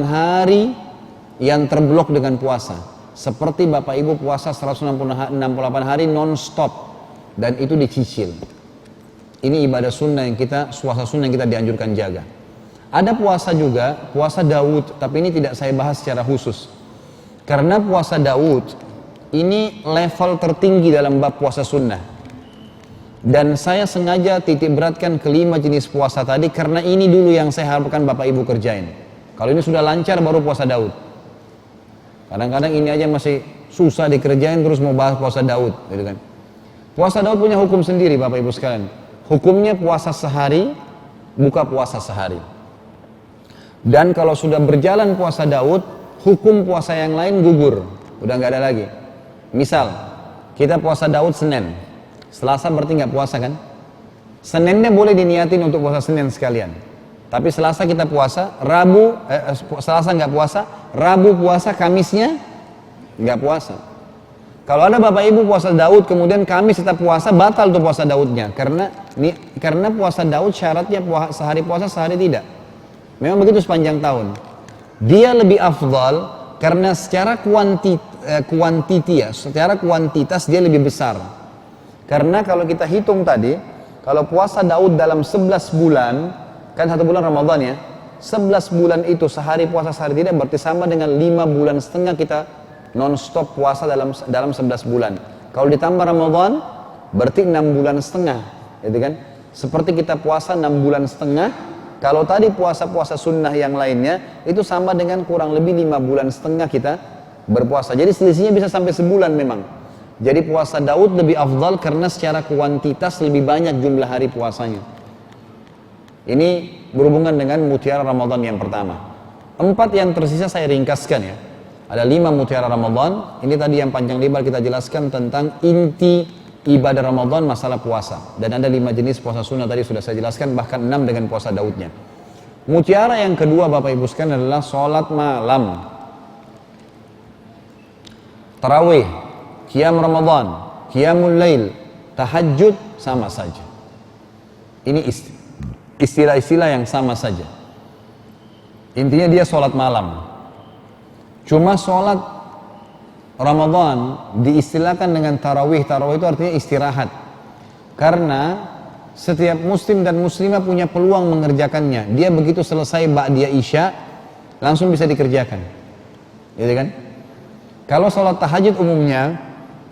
hari yang terblok dengan puasa. Seperti Bapak Ibu puasa 168 hari non-stop. Dan itu dicicil. Ini ibadah sunnah yang puasa sunnah yang kita dianjurkan jaga. Ada puasa juga, puasa Daud, tapi ini tidak saya bahas secara khusus. Karena puasa Daud, ini level tertinggi dalam bab puasa sunnah. Dan saya sengaja titik beratkan kelima jenis puasa tadi karena ini dulu yang saya harapkan Bapak Ibu kerjain. Kalau ini sudah lancar baru puasa Daud. Kadang-kadang ini aja masih susah dikerjain terus mau bahas puasa Daud, gitu kan. Puasa Daud punya hukum sendiri Bapak Ibu sekalian. Hukumnya puasa sehari, buka puasa sehari. Dan kalau sudah berjalan puasa Daud, hukum puasa yang lain gugur, udah nggak ada lagi. Misal, kita puasa Daud Senin. Selasa berarti nggak puasa kan? Seninnya boleh diniatin untuk puasa Senin sekalian. Tapi Selasa kita puasa, Selasa nggak puasa, Rabu puasa, Kamisnya nggak puasa. Kalau ada Bapak Ibu puasa Daud, kemudian Kamis kita puasa, batal tuh puasa Daudnya. Karena puasa Daud syaratnya sehari puasa, sehari tidak. Memang begitu sepanjang tahun. Dia lebih afdal karena secara kuantitas dia lebih besar. Karena kalau kita hitung tadi, kalau puasa Daud dalam 11 bulan, kan 1 bulan Ramadan ya, 11 bulan itu sehari puasa sehari tidak, berarti sama dengan 5 bulan setengah kita non-stop puasa dalam 11 bulan. Kalau ditambah Ramadan, berarti 6 bulan setengah, gitu kan? Seperti kita puasa 6 bulan setengah, kalau tadi puasa-puasa sunnah yang lainnya, itu sama dengan kurang lebih 5 bulan setengah kita berpuasa. Jadi selisihnya bisa sampai sebulan memang. Jadi puasa Daud lebih afdal karena secara kuantitas lebih banyak jumlah hari puasanya. Ini berhubungan dengan mutiara Ramadan yang pertama. 4 yang tersisa saya ringkaskan ya. Ada 5 mutiara Ramadan. Ini tadi yang panjang lebar kita jelaskan tentang inti ibadah Ramadan, masalah puasa. Dan ada 5 jenis puasa sunnah tadi sudah saya jelaskan, bahkan 6 dengan puasa Daudnya. Mutiara yang kedua Bapak Ibu sekalian adalah sholat malam. Tarawih, Qiyam Ramadan, Qiyamul Lail, Tahajud sama saja. Ini istilah-istilah yang sama saja. Intinya dia sholat malam. Cuma sholat Ramadan diistilahkan dengan tarawih. Tarawih itu artinya istirahat. Karena setiap muslim dan muslimah punya peluang mengerjakannya. Dia begitu selesai ba'diyah isya, langsung bisa dikerjakan. Gitu kan? Kalau sholat tahajud umumnya,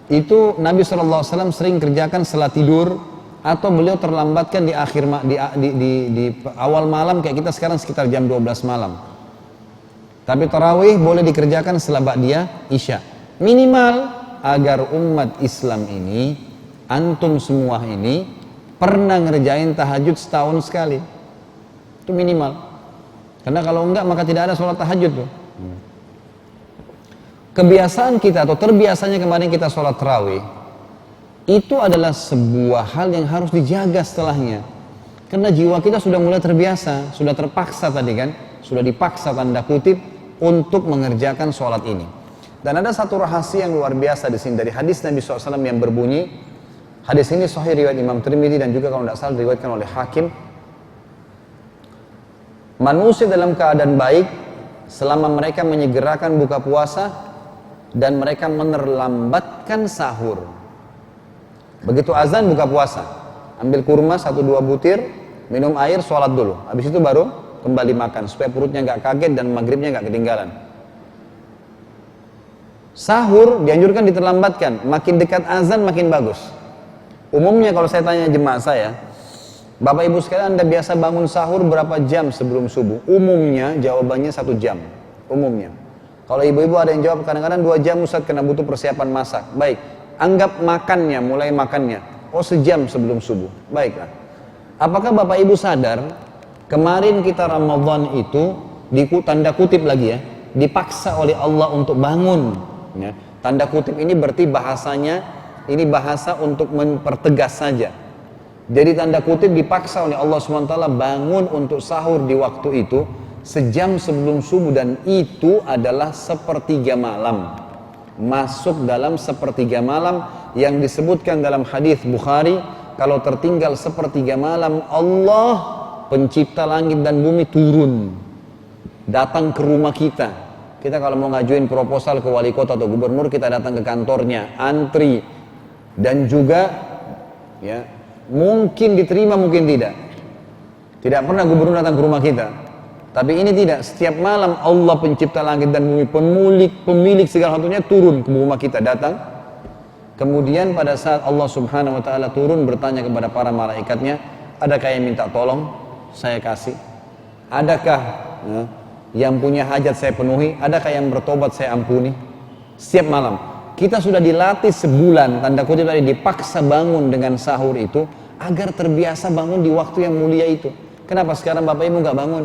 itu Nabi SAW sering kerjakan setelah tidur, atau beliau terlambatkan di awal malam kayak kita sekarang sekitar jam 12 malam. Tapi tarawih boleh dikerjakan setelah ba'diyah isya. Minimal agar umat Islam ini, antum semua ini pernah ngerjain tahajud setahun sekali. Itu minimal. Karena kalau enggak maka tidak ada sholat tahajud tuh. Kebiasaan kita atau terbiasanya kemarin kita sholat tarawih itu adalah sebuah hal yang harus dijaga setelahnya. Karena jiwa kita sudah mulai terbiasa, sudah terpaksa tadi kan, sudah dipaksa tanda kutip untuk mengerjakan sholat ini. Dan ada satu rahasia yang luar biasa di sini dari hadis Nabi SAW yang berbunyi, hadis ini sahih riwayat Imam Tirmidzi dan juga kalau tidak salah diriwayatkan oleh Hakim. Manusia dalam keadaan baik selama mereka menyegerakan buka puasa dan mereka menerlambatkan sahur. Begitu azan buka puasa, ambil kurma 1-2 butir, minum air, sholat dulu. Habis itu baru kembali makan supaya perutnya nggak kaget dan maghribnya nggak ketinggalan. Sahur dianjurkan diterlambatkan, makin dekat azan makin bagus. Umumnya kalau saya tanya jemaah saya, Bapak Ibu sekalian, Anda biasa bangun sahur berapa jam sebelum subuh? Umumnya jawabannya 1 jam. Umumnya. Kalau ibu-ibu ada yang jawab kadang-kadang 2 jam Ustaz karena butuh persiapan masak. Baik, anggap makannya, mulai makannya. Oh sejam sebelum subuh. Baiklah. Apakah Bapak Ibu sadar kemarin kita Ramadan itu tanda kutip lagi ya, dipaksa oleh Allah untuk bangun. Ya. Tanda kutip ini berarti bahasanya, ini bahasa untuk mempertegas saja. Jadi tanda kutip dipaksa oleh Allah SWT bangun untuk sahur di waktu itu sejam sebelum subuh, dan itu adalah sepertiga malam. Masuk dalam sepertiga malam yang disebutkan dalam hadis Bukhari, kalau tertinggal sepertiga malam Allah pencipta langit dan bumi turun datang ke rumah kita. Kita kalau mau ngajuin proposal ke wali kota atau gubernur, kita datang ke kantornya, antri, dan juga ya mungkin diterima mungkin tidak. Tidak pernah gubernur datang ke rumah kita. Tapi ini tidak, setiap malam Allah pencipta langit dan bumi, pemilik segala satunya turun ke rumah kita, datang. Kemudian pada saat Allah Subhanahu wa taala turun bertanya kepada para malaikatnya, adakah yang minta tolong? Saya kasih. Adakah yang punya hajat saya penuhi? Adakah yang bertobat saya ampuni? Setiap malam. Kita sudah dilatih sebulan, tanda kutip tadi, dipaksa bangun dengan sahur itu agar terbiasa bangun di waktu yang mulia itu. Kenapa sekarang Bapak Ibu nggak bangun?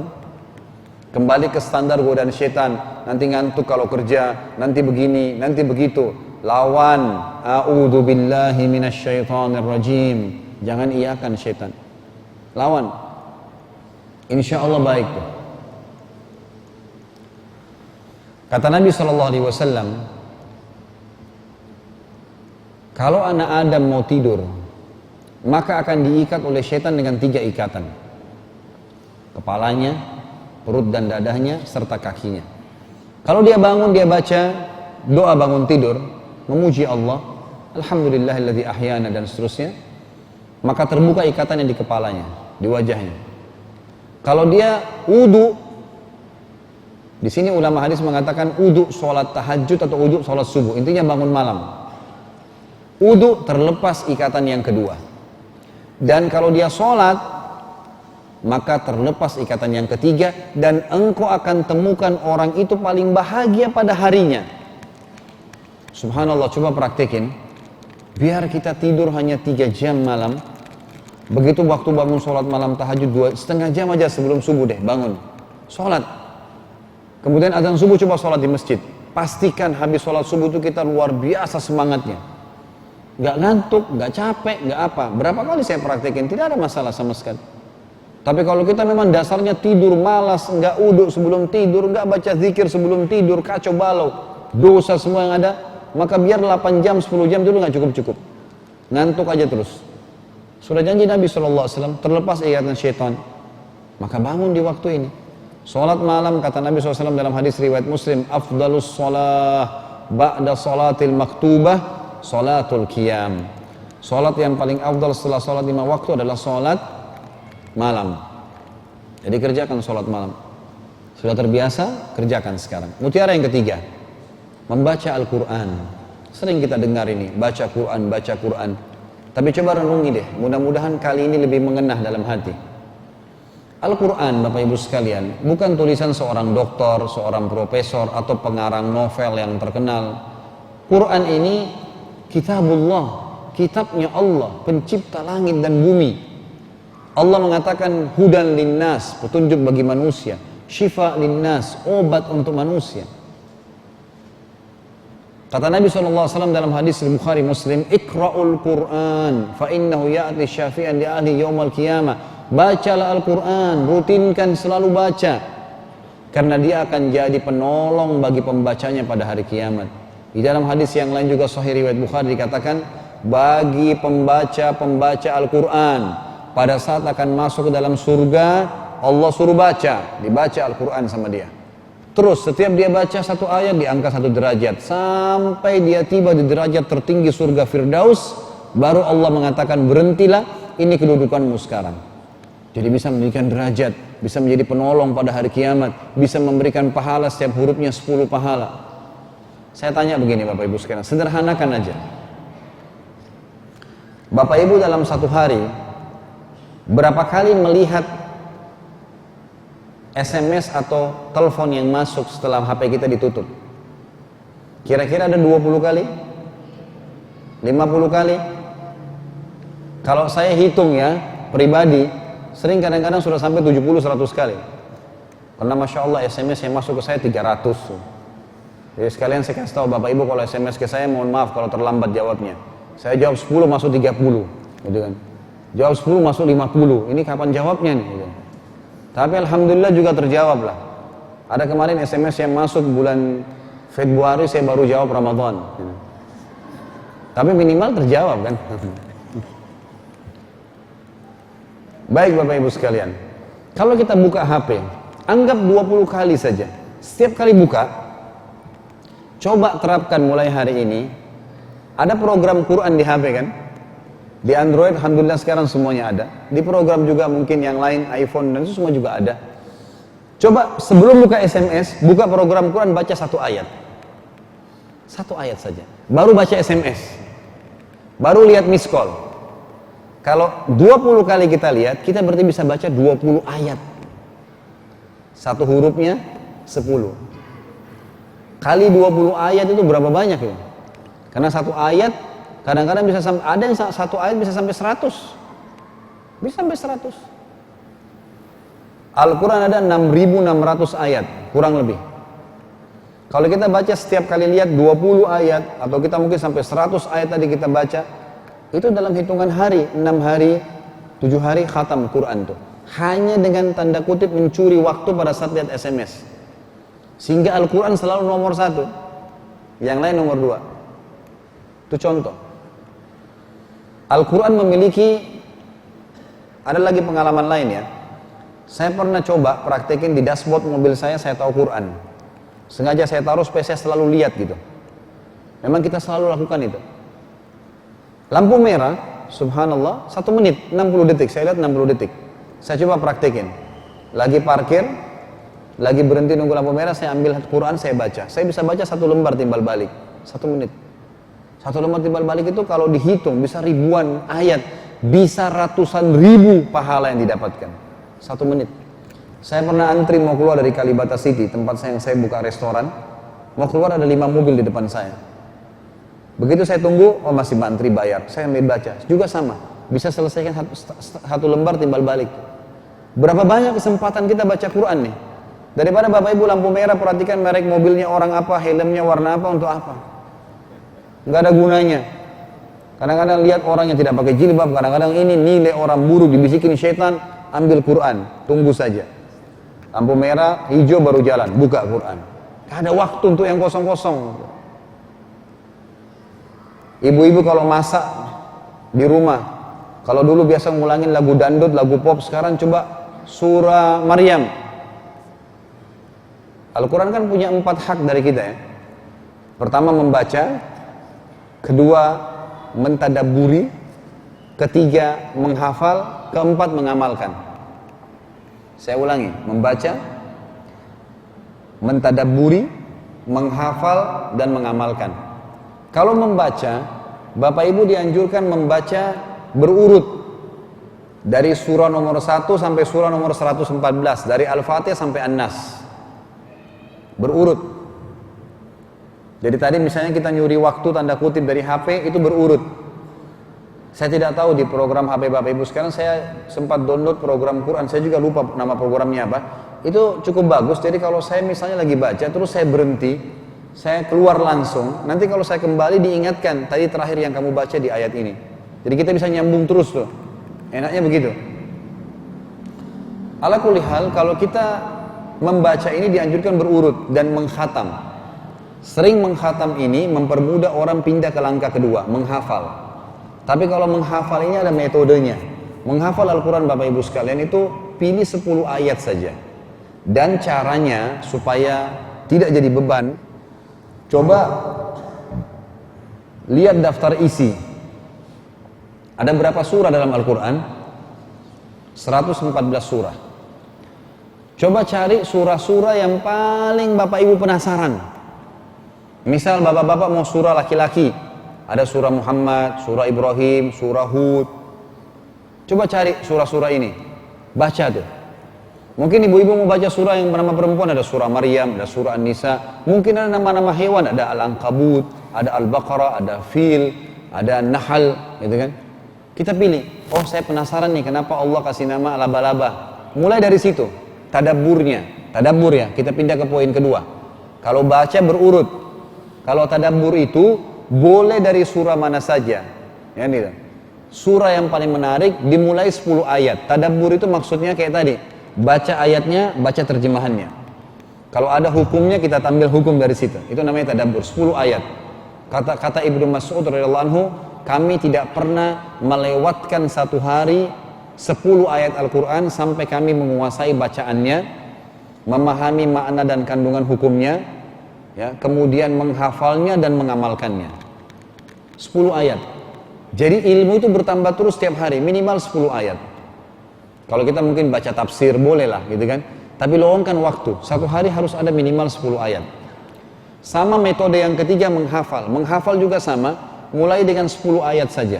Kembali ke standar godaan setan, nanti ngantuk kalau kerja, nanti begini, nanti begitu. Lawan, a'udzu billahi minasyaitonir rajim. Jangan iakan setan. Lawan. Insya Allah baik. Kata Nabi SAW, kalau anak Adam mau tidur, maka akan diikat oleh setan dengan 3 ikatan. Kepalanya, perut dan dadanya, serta kakinya. Kalau dia bangun, dia baca doa bangun tidur, memuji Allah, Alhamdulillahilladzi ahyana, dan seterusnya, maka terbuka ikatan yang di kepalanya, di wajahnya. Kalau dia wudu, di sini ulama hadis mengatakan wudu sholat tahajud atau wudu sholat subuh, intinya bangun malam. Wudu terlepas ikatan yang kedua. Dan kalau dia sholat, maka terlepas ikatan yang ketiga, dan engkau akan temukan orang itu paling bahagia pada harinya. Subhanallah, coba praktekin. Biar kita tidur hanya 3 jam malam. Begitu waktu bangun sholat malam tahajud 2,5 jam aja sebelum subuh deh, bangun sholat. Kemudian azan subuh coba sholat di masjid. Pastikan habis sholat subuh itu kita luar biasa semangatnya. Gak ngantuk, gak capek, gak apa. Berapa kali saya praktekin, tidak ada masalah sama sekali. Tapi kalau kita memang dasarnya tidur malas, gak uduk sebelum tidur, gak baca zikir sebelum tidur, kacau balau, dosa semua yang ada, maka biar 8 jam, 10 jam dulu gak cukup-cukup. Ngantuk aja terus. Sudah janji Nabi SAW, terlepas ikatan syaitan, maka bangun di waktu ini. Salat malam, kata Nabi SAW dalam hadis riwayat Muslim, afdalus salah ba'da salatil maktubah salatul qiyam. Salat yang paling afdal setelah salat 5 waktu adalah salat malam. Jadi kerjakan salat malam. Sudah terbiasa, kerjakan sekarang. Mutiara yang ketiga, membaca Al-Quran. Sering kita dengar ini, baca Quran, baca Quran. Tapi coba renungi deh, mudah-mudahan kali ini lebih mengenah dalam hati. Al-Quran, Bapak Ibu sekalian, bukan tulisan seorang doktor, seorang profesor, atau pengarang novel yang terkenal. Quran ini kitabullah, kitabnya Allah, pencipta langit dan bumi. Allah mengatakan hudan linnas, petunjuk bagi manusia, syifa linnas, obat untuk manusia. Kata Nabi SAW dalam hadis Bukhari Muslim, Iqra'ul Qur'an fa innahu ya'ti syafi'an li ahli yaumal qiyamah. Bacalah Al-Quran, rutinkan selalu baca, karena dia akan jadi penolong bagi pembacanya pada hari kiamat. Di dalam hadis yang lain juga sahih riwayat Bukhari dikatakan, bagi pembaca Al-Quran, pada saat akan masuk ke dalam surga, Allah suruh baca, dibaca Al-Quran sama dia. Terus setiap dia baca 1 ayat diangkat 1 derajat, sampai dia tiba di derajat tertinggi surga Firdaus, baru Allah mengatakan berhentilah, ini kedudukanmu sekarang. Jadi bisa memberikan derajat, bisa menjadi penolong pada hari kiamat, bisa memberikan pahala setiap hurufnya 10 pahala. Saya tanya begini Bapak Ibu sekalian, sederhanakan aja. Bapak Ibu dalam 1 hari, berapa kali melihat SMS atau telepon yang masuk setelah HP kita ditutup? Kira-kira ada 20 kali? 50 kali? Kalau saya hitung ya, pribadi, sering kadang-kadang sudah sampai 70-100 kali. Karena Masya Allah SMS yang masuk ke saya 300. Jadi sekalian saya kasih tahu Bapak Ibu, kalau SMS ke saya mohon maaf kalau terlambat jawabnya. Saya jawab 10 masuk 30, gitu kan. Jawab 10 masuk 50, ini kapan jawabnya nih? Gitu. Tapi Alhamdulillah juga terjawab lah. Ada kemarin SMS yang masuk bulan Februari, saya baru jawab Ramadan. Gitu. Tapi minimal terjawab kan. Baik Bapak Ibu sekalian, kalau kita buka HP, anggap 20 kali saja. Setiap kali buka, coba terapkan mulai hari ini. Ada program Quran di HP kan? Di Android Alhamdulillah sekarang semuanya ada. Di program juga mungkin yang lain, iPhone dan itu semua juga ada. Coba sebelum buka SMS, buka program Quran, baca satu ayat. Satu ayat saja. Baru baca SMS. Baru lihat miss call. Kalau 20 kali kita lihat, kita berarti bisa baca 20 ayat. Satu hurufnya 10. Kali 20 ayat itu berapa banyak ya? Karena satu ayat kadang-kadang bisa sampai, ada yang satu ayat bisa sampai 100. Bisa sampai 100. Al-Quran ada 6.600 ayat, kurang lebih. Kalau kita baca setiap kali lihat 20 ayat, atau kita mungkin sampai 100 ayat tadi kita baca, itu dalam hitungan hari, 6 hari, 7 hari khatam Quran tuh. Hanya dengan tanda kutip mencuri waktu pada saat lihat SMS. Sehingga Al-Quran selalu nomor 1, yang lain nomor 2. Itu contoh. Al-Quran memiliki, ada lagi pengalaman lain ya. Saya pernah coba praktekin di dashboard mobil saya tahu Quran. Sengaja saya taruh supaya saya selalu lihat gitu. Memang kita selalu lakukan itu. Lampu merah, subhanallah, 1 menit, 60 detik. Saya lihat 60 detik. Saya coba praktekin. Lagi parkir, lagi berhenti nunggu lampu merah, saya ambil Quran, saya baca. Saya bisa baca 1 lembar timbal balik, 1 menit. 1 lembar timbal balik itu kalau dihitung bisa ribuan ayat, bisa ratusan ribu pahala yang didapatkan. 1 menit. Saya pernah antri mau keluar dari Kalibata City, tempat yang saya buka restoran. Mau keluar ada 5 mobil di depan saya. Begitu saya tunggu, oh masih antri bayar. Saya ambil baca, juga sama. Bisa selesaikan 1 lembar timbal balik. Berapa banyak kesempatan kita baca Quran nih? Daripada Bapak Ibu lampu merah, perhatikan merek mobilnya orang apa, helmnya warna apa, untuk apa? Nggak ada gunanya. Kadang-kadang lihat orang yang tidak pakai jilbab, kadang-kadang ini nilai orang buruk, dibisikin syaitan, ambil Quran, tunggu saja. Lampu merah, hijau baru jalan, buka Quran. Nggak ada waktu untuk yang kosong-kosong. Ibu-ibu kalau masak di rumah, kalau dulu biasa ngulangin lagu dangdut, lagu pop, sekarang coba surah Maryam. Al-Quran kan punya 4 hak dari kita ya. Pertama membaca, kedua mentadabburi, ketiga menghafal, keempat mengamalkan. Saya ulangi, membaca, mentadabburi, menghafal, dan mengamalkan. Kalau membaca, Bapak Ibu dianjurkan membaca berurut dari surah nomor 1 sampai surah nomor 114, dari Al-Fatihah sampai An-Nas. Berurut. Jadi tadi misalnya kita nyuri waktu tanda kutip dari HP, itu berurut. Saya tidak tahu di program HP Bapak Ibu sekarang, saya sempat download program Quran, saya juga lupa nama programnya apa. Itu cukup bagus, jadi kalau saya misalnya lagi baca, terus saya berhenti, saya keluar langsung, nanti kalau saya kembali diingatkan, tadi terakhir yang kamu baca di ayat ini. Jadi kita bisa nyambung terus tuh, enaknya begitu. Ala kulli hal, kalau kita membaca ini dianjurkan berurut dan mengkhatam. Sering mengkhatam ini mempermudah orang pindah ke langkah kedua, menghafal. Tapi kalau menghafal ini ada metodenya. Menghafal Al-Quran Bapak Ibu sekalian itu pilih 10 ayat saja. Dan caranya supaya tidak jadi beban, coba lihat daftar isi. Ada berapa surah dalam Al-Quran? 114 surah. Coba cari surah-surah yang paling Bapak Ibu penasaran. Misal bapak-bapak mau surah laki-laki, ada surah Muhammad, surah Ibrahim, surah Hud. Coba cari surah-surah ini, baca tuh. Mungkin ibu-ibu mau baca surah yang bernama perempuan, ada surah Maryam, ada surah An-Nisa. Mungkin ada nama-nama hewan, ada Al-Ankabut, ada Al-Baqarah, ada Fil, ada Nahl, gitu kan. Kita pilih. oh saya penasaran nih kenapa Allah kasih nama laba-laba. Mulai dari situ, tadabburnya. Tadabbur ya, kita pindah ke poin kedua. Kalau baca berurut. Kalau tadabbur itu boleh dari surah mana saja. Ya, nih. Surah yang paling menarik dimulai 10 ayat. Tadabbur itu maksudnya kayak tadi, baca ayatnya, baca terjemahannya. Kalau ada hukumnya kita ambil hukum dari situ. Itu namanya tadabbur, 10 ayat. Kata Ibnu Mas'ud radhiyallahu anhu, kami tidak pernah melewatkan satu hari 10 ayat Al-Quran sampai kami menguasai bacaannya, memahami makna dan kandungan hukumnya, ya, kemudian menghafalnya dan mengamalkannya. 10 ayat. Jadi ilmu itu bertambah terus setiap hari, minimal 10 ayat. Kalau kita mungkin baca tafsir boleh lah gitu kan, tapi luangkan waktu, satu hari harus ada minimal 10 ayat. Sama metode yang ketiga, menghafal. Menghafal juga sama, mulai dengan 10 ayat saja.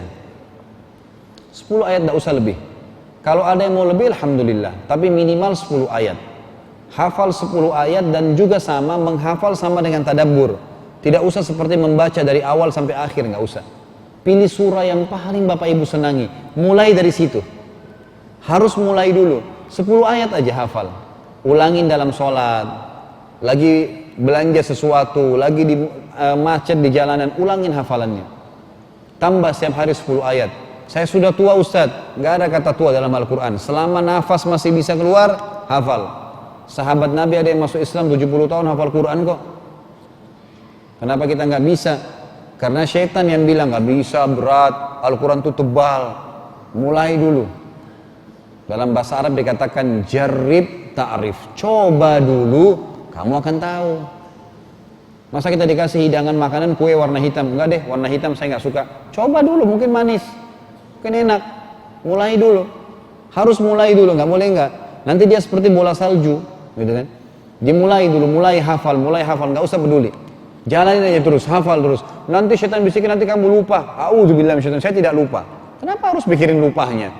10 ayat tidak usah lebih. Kalau ada yang mau lebih, alhamdulillah, tapi minimal 10 ayat. Hafal 10 ayat dan juga sama, menghafal sama dengan tadabbur. Tidak usah seperti membaca dari awal sampai akhir, nggak usah. Pilih surah yang paling Bapak Ibu senangi, mulai dari situ. Harus mulai dulu, 10 ayat aja hafal. Ulangin dalam sholat, lagi belanja sesuatu, lagi di macet di jalanan, ulangin hafalannya. Tambah setiap hari 10 ayat. Saya sudah tua Ustadz, nggak ada kata tua dalam Al-Quran. Selama nafas masih bisa keluar, hafal. Sahabat Nabi ada yang masuk Islam 70 tahun hafal Quran kok. Kenapa kita nggak bisa? Karena syaitan yang bilang nggak bisa, berat, Al-Quran itu tebal. Mulai dulu. Dalam bahasa Arab dikatakan jarib ta'rif. Coba dulu, kamu akan tahu. Masa kita dikasih hidangan makanan kue warna hitam? Enggak deh, warna hitam saya nggak suka. Coba dulu, mungkin manis, mungkin enak. Mulai dulu. Harus mulai dulu, nggak boleh nggak. Nanti dia seperti bola salju, gitu kan? Dimulai dulu, mulai hafal, nggak usah peduli. Jalanin aja terus, hafal terus. Nanti syaitan bisikin, nanti kamu lupa. A'udzubillahi minasyaitonir rajim. Saya tidak lupa. Kenapa harus pikirin lupanya?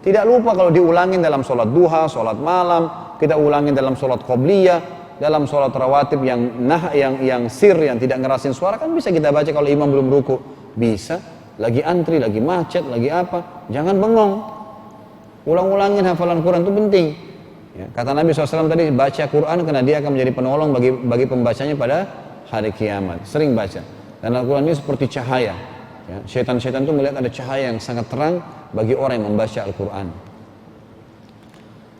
Tidak lupa kalau diulangin dalam sholat duha, sholat malam, kita ulangin dalam sholat qobliyah, dalam sholat rawatib yang sir, yang tidak ngerasin suara, kan bisa kita baca kalau imam belum ruku. Bisa, lagi antri, lagi macet, lagi apa, jangan bengong. Ulang-ulangin hafalan Quran itu penting. Ya, kata Nabi SAW tadi, baca Quran karena dia akan menjadi penolong bagi pembacanya pada hari kiamat. Sering baca. Dan Al-Quran ini seperti cahaya. Ya, syaitan-syaitan itu melihat ada cahaya yang sangat terang bagi orang yang membaca Al-Quran.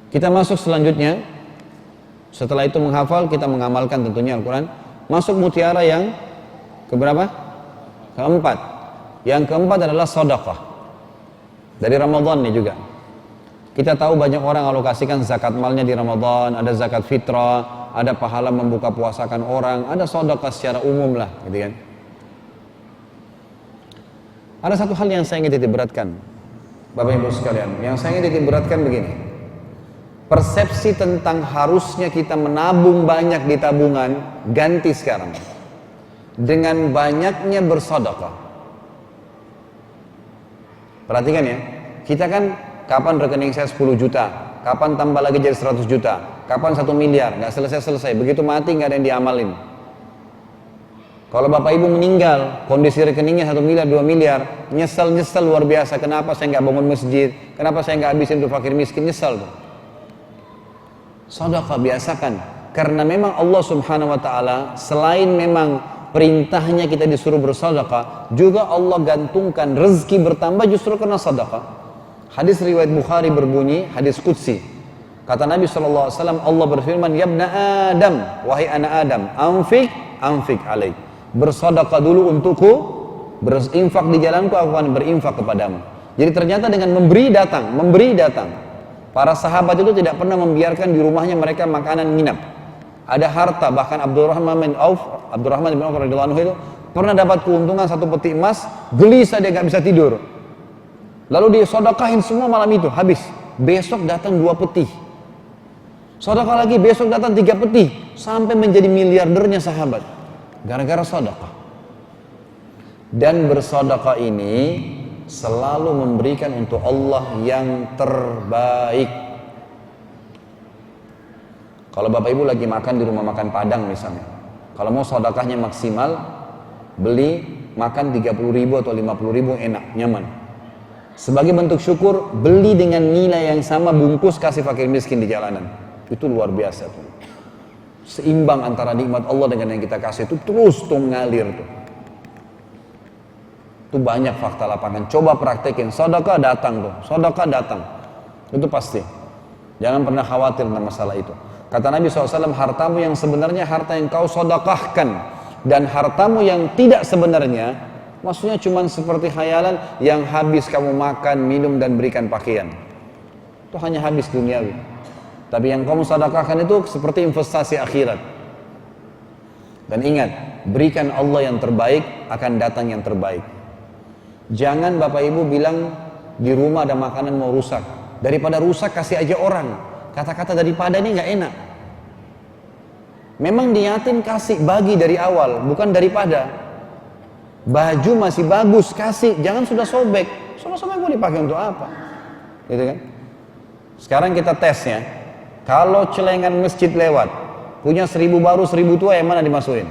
Kita masuk selanjutnya. Setelah itu menghafal, kita mengamalkan tentunya Al-Quran. Masuk mutiara yang keberapa? Keempat. Yang keempat adalah sedekah. Dari Ramadan nih juga. Kita tahu banyak orang alokasikan zakat malnya di Ramadan, ada zakat fitrah, ada pahala membuka puasakan orang, ada sedekah secara umum lah, gitu kan. Ada satu hal yang saya ingin titik beratkan, Bapak Ibu sekalian. Yang saya ingin titik beratkan begini. Persepsi tentang harusnya kita menabung banyak di tabungan, ganti sekarang. Dengan banyaknya bersedekah. Perhatikan ya, kita kan kapan rekening saya 10 juta, kapan tambah lagi jadi 100 juta, kapan 1 miliar, nggak selesai-selesai, begitu mati nggak ada yang diamalin. Kalau Bapak Ibu meninggal, kondisi rekeningnya 1 miliar, 2 miliar, nyesel luar biasa, kenapa saya nggak bangun masjid, kenapa saya nggak habisin untuk fakir miskin, nyesel tuh. Sedekah biasakan, karena memang Allah Subhanahu wa Ta'ala selain memang perintahnya kita disuruh bersedekah, juga Allah gantungkan rezeki bertambah justru karena sedekah. Hadis riwayat Bukhari berbunyi, hadis qudsi. Kata Nabi SAW, Allah berfirman, ya ibna Adam, wahai anak Adam, anfik alaik. Bersedekah dulu untukku, berinfak di jalanku, aku akan berinfak kepadamu. Jadi ternyata dengan memberi datang. Para sahabat itu tidak pernah membiarkan di rumahnya mereka makanan nginap. Ada harta, bahkan Abdurrahman bin Auf radhiyallahu anhu itu pernah dapat keuntungan 1 peti emas, gelisah dia nggak bisa tidur. Lalu dia sedekahin semua malam itu, habis. Besok datang 2 peti. Sedekah lagi, besok datang 3 peti. Sampai menjadi miliardernya sahabat. Gara-gara sedekah. Dan bersedekah ini selalu memberikan untuk Allah yang terbaik. Kalau Bapak Ibu lagi makan di rumah makan Padang misalnya, kalau mau sedekahnya maksimal, beli makan 30.000 atau 50.000 enak, nyaman. Sebagai bentuk syukur, beli dengan nilai yang sama, bungkus, kasih fakir miskin di jalanan. Itu luar biasa tuh. Seimbang antara nikmat Allah dengan yang kita kasih itu terus tuh ngalir tuh. Itu banyak fakta lapangan. Coba praktekin, sedekah datang tuh, sedekah datang. Itu pasti. Jangan pernah khawatir tentang masalah itu. Kata Nabi SAW, hartamu yang sebenarnya harta yang kau sedekahkan, dan hartamu yang tidak sebenarnya, maksudnya cuma seperti khayalan yang habis kamu makan, minum, dan berikan pakaian. Itu hanya habis duniawi. Tapi yang kamu sedekahkan itu seperti investasi akhirat. Dan ingat, berikan Allah yang terbaik, akan datang yang terbaik. Jangan Bapak Ibu bilang di rumah ada makanan mau rusak. Daripada rusak kasih aja orang. Kata-kata daripada ini nggak enak. Memang niatin kasih, bagi dari awal, bukan daripada. Baju masih bagus, kasih, jangan sudah sobek. Sudah sobek mau dipakai untuk apa? Gitu kan? Sekarang kita tesnya. Kalau celengan masjid lewat, punya 1000 baru 1000 tua, yang mana dimasukin?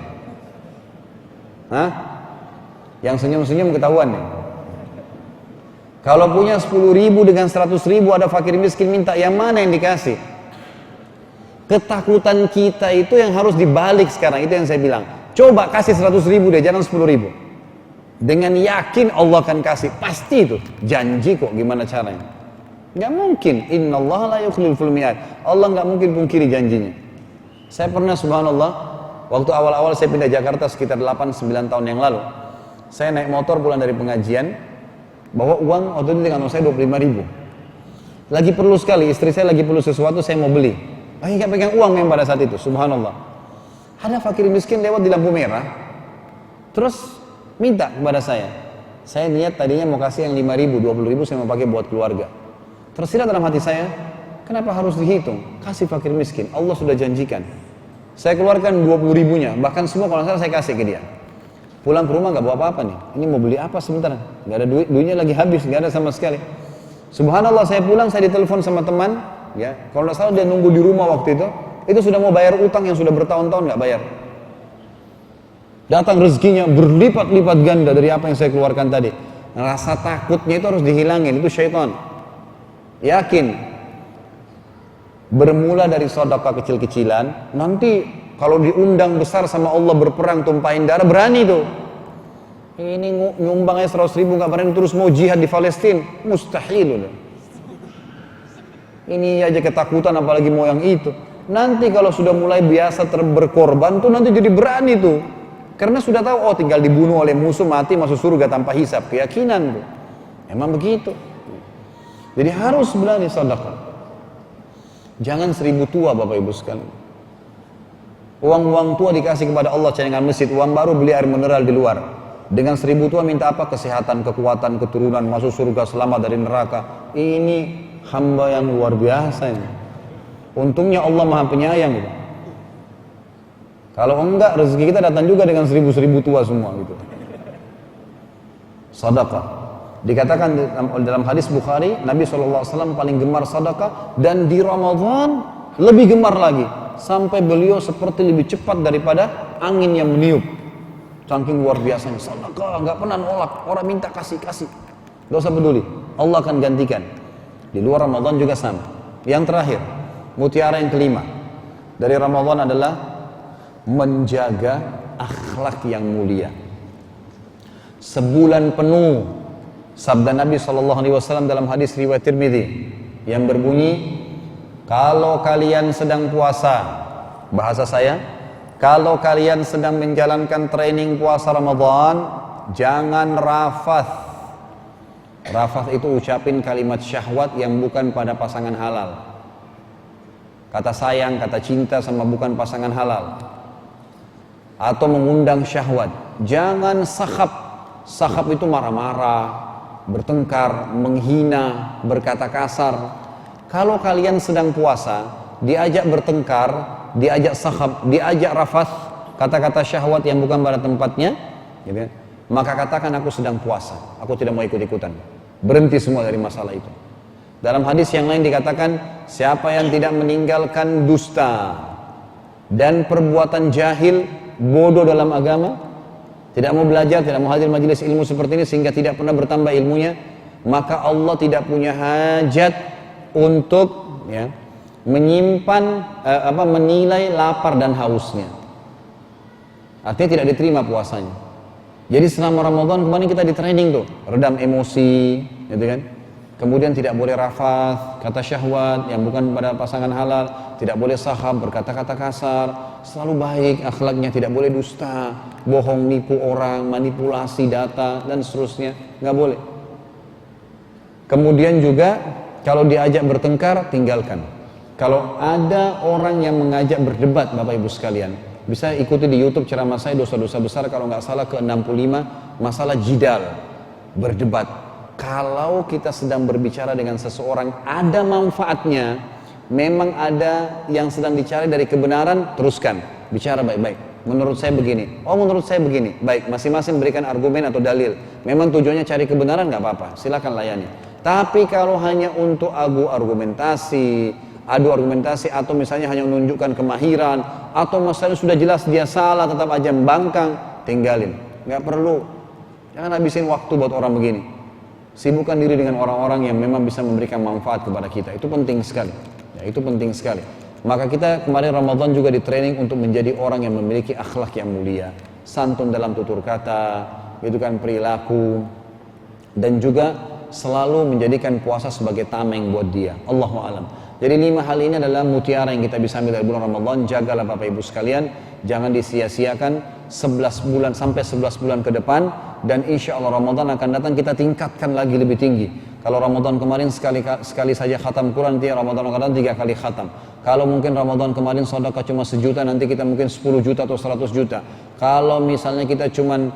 Hah? Yang senyum-senyum ketahuan nih. Kalau punya 10.000 dengan 100.000 ada fakir miskin minta, yang mana yang dikasih? Ketakutan kita itu yang harus dibalik sekarang, itu yang saya bilang. Coba kasih 100.000 deh, jangan 10.000. Dengan yakin Allah akan kasih, pasti itu. Janji kok, gimana caranya? Nggak mungkin. Innallaha la yukhliful mi'ad. Allah nggak mungkin pungkiri janjinya. Saya pernah subhanallah, waktu awal-awal saya pindah Jakarta sekitar 8-9 tahun yang lalu. Saya naik motor pulang dari pengajian, bawa uang waktu itu dengan saya 25.000. Lagi perlu sekali, istri saya lagi perlu sesuatu, saya mau beli. Lagi nggak pegang uang yang pada saat itu, subhanallah. Ada fakir miskin lewat di lampu merah, terus minta kepada saya. Saya niat tadinya mau kasih yang 5.000, 20.000 saya mau pakai buat keluarga. Tersirat dalam hati saya, kenapa harus dihitung? Kasih fakir miskin, Allah sudah janjikan. Saya keluarkan 20.000-nya, bahkan semua kalau salah saya kasih ke dia. Pulang ke rumah nggak bawa apa-apa nih. Ini mau beli apa sebentar? Nggak ada duit, duitnya lagi habis, nggak ada sama sekali. Subhanallah, saya pulang, saya ditelepon sama teman, ya. Kalau nggak salah dia nunggu di rumah waktu itu sudah mau bayar utang yang sudah bertahun-tahun nggak bayar. Datang rezekinya berlipat-lipat ganda dari apa yang saya keluarkan tadi. Rasa takutnya itu harus dihilangin, itu syaitan. Yakin. Bermula dari sedekah kecil-kecilan, nanti kalau diundang besar sama Allah berperang tumpahin darah, berani tuh. Ini nyumbangnya 100.000 nggak berani, terus mau jihad di Palestina, mustahil udah. Ini aja ketakutan, apalagi mau yang itu. Nanti kalau sudah mulai biasa berkorban tuh nanti jadi berani tuh, karena sudah tahu oh tinggal dibunuh oleh musuh, mati masuk surga tanpa hisab, keyakinan tuh. Emang begitu. Jadi harus berani sedekah. Jangan 1000 tua Bapak Ibu sekalian. Uang tua dikasih kepada Allah, celengan masjid, uang baru beli air mineral di luar. Dengan 1000 tua minta apa? Kesehatan, kekuatan, keturunan, masuk surga, selamat dari neraka. Ini hamba yang luar biasa ini. Untungnya Allah Maha Penyayang gitu. Kalau enggak, rezeki kita datang juga dengan 1000 tua semua gitu. Sedekah. Dikatakan dalam hadis Bukhari, Nabi SAW paling gemar sedekah, dan di Ramadan lebih gemar lagi. Sampai beliau seperti lebih cepat daripada angin yang meniup. Saking luar biasanya sedekah, nggak pernah nolak. Orang minta kasih, nggak usah peduli, Allah akan gantikan. Di luar Ramadan juga sama. Yang terakhir, mutiara yang kelima dari Ramadan adalah menjaga akhlak yang mulia. Sebulan penuh, sabda Nabi SAW dalam hadis riwayat Tirmidzi yang berbunyi, kalau kalian sedang puasa, bahasa saya, kalau kalian sedang menjalankan training puasa Ramadan, jangan rafath. Rafath itu ucapin kalimat syahwat yang bukan pada pasangan halal. Kata sayang, kata cinta sama bukan pasangan halal. Atau mengundang syahwat. Jangan sakhab. Sakhab itu marah-marah, bertengkar, menghina, berkata kasar. Kalau kalian sedang puasa, diajak bertengkar, diajak sakhab, diajak rafath, kata-kata syahwat yang bukan pada tempatnya, gitu, maka katakan aku sedang puasa, aku tidak mau ikut-ikutan. Berhenti semua dari masalah itu. Dalam hadis yang lain dikatakan, siapa yang tidak meninggalkan dusta dan perbuatan jahil, bodoh dalam agama, tidak mau belajar, tidak mau hadir majelis ilmu seperti ini sehingga tidak pernah bertambah ilmunya, maka Allah tidak punya hajat untuk ya, menyimpan menilai lapar dan hausnya. Artinya tidak diterima puasanya. Jadi selama Ramadan kemarin kita di training tuh, redam emosi, gitu kan. Kemudian tidak boleh rafath, kata syahwat yang bukan pada pasangan halal, tidak boleh sahab, berkata-kata kasar, selalu baik akhlaknya, tidak boleh dusta, bohong, nipu orang, manipulasi data dan seterusnya, nggak boleh. Kemudian juga kalau diajak bertengkar, tinggalkan. Kalau ada orang yang mengajak berdebat, Bapak Ibu sekalian, bisa ikuti di YouTube ceramah saya dosa-dosa besar kalau nggak salah ke-65 masalah jidal, berdebat. Kalau kita sedang berbicara dengan seseorang ada manfaatnya, memang ada yang sedang dicari dari kebenaran, teruskan, bicara baik-baik. Menurut saya begini, oh menurut saya begini, baik, masing-masing berikan argumen atau dalil. Memang tujuannya cari kebenaran, nggak apa-apa, silakan layani. Tapi kalau hanya untuk adu argumentasi atau misalnya hanya menunjukkan kemahiran atau misalnya sudah jelas dia salah tetap aja membangkang, tinggalin, nggak perlu. Jangan habisin waktu buat orang begini. Sibukkan diri dengan orang-orang yang memang bisa memberikan manfaat kepada kita. Itu penting sekali. Ya, itu penting sekali. Maka kita kemarin Ramadan juga di training untuk menjadi orang yang memiliki akhlak yang mulia, santun dalam tutur kata, gitu kan, perilaku, dan juga selalu menjadikan puasa sebagai tameng buat dia. Allahu a'lam. Jadi 5 hal ini adalah mutiara yang kita bisa ambil dari bulan Ramadan. Jagalah Bapak Ibu sekalian, jangan disia-siakan 11 bulan sampai 11 bulan ke depan, dan insya Allah Ramadan akan datang kita tingkatkan lagi lebih tinggi. Kalau Ramadan kemarin sekali saja khatam Quran, nanti Ramadan akan datang 3 kali khatam. Kalau mungkin Ramadan kemarin sedekah cuma 1 juta, nanti kita mungkin 10 juta atau 100 juta. Kalau misalnya kita cuman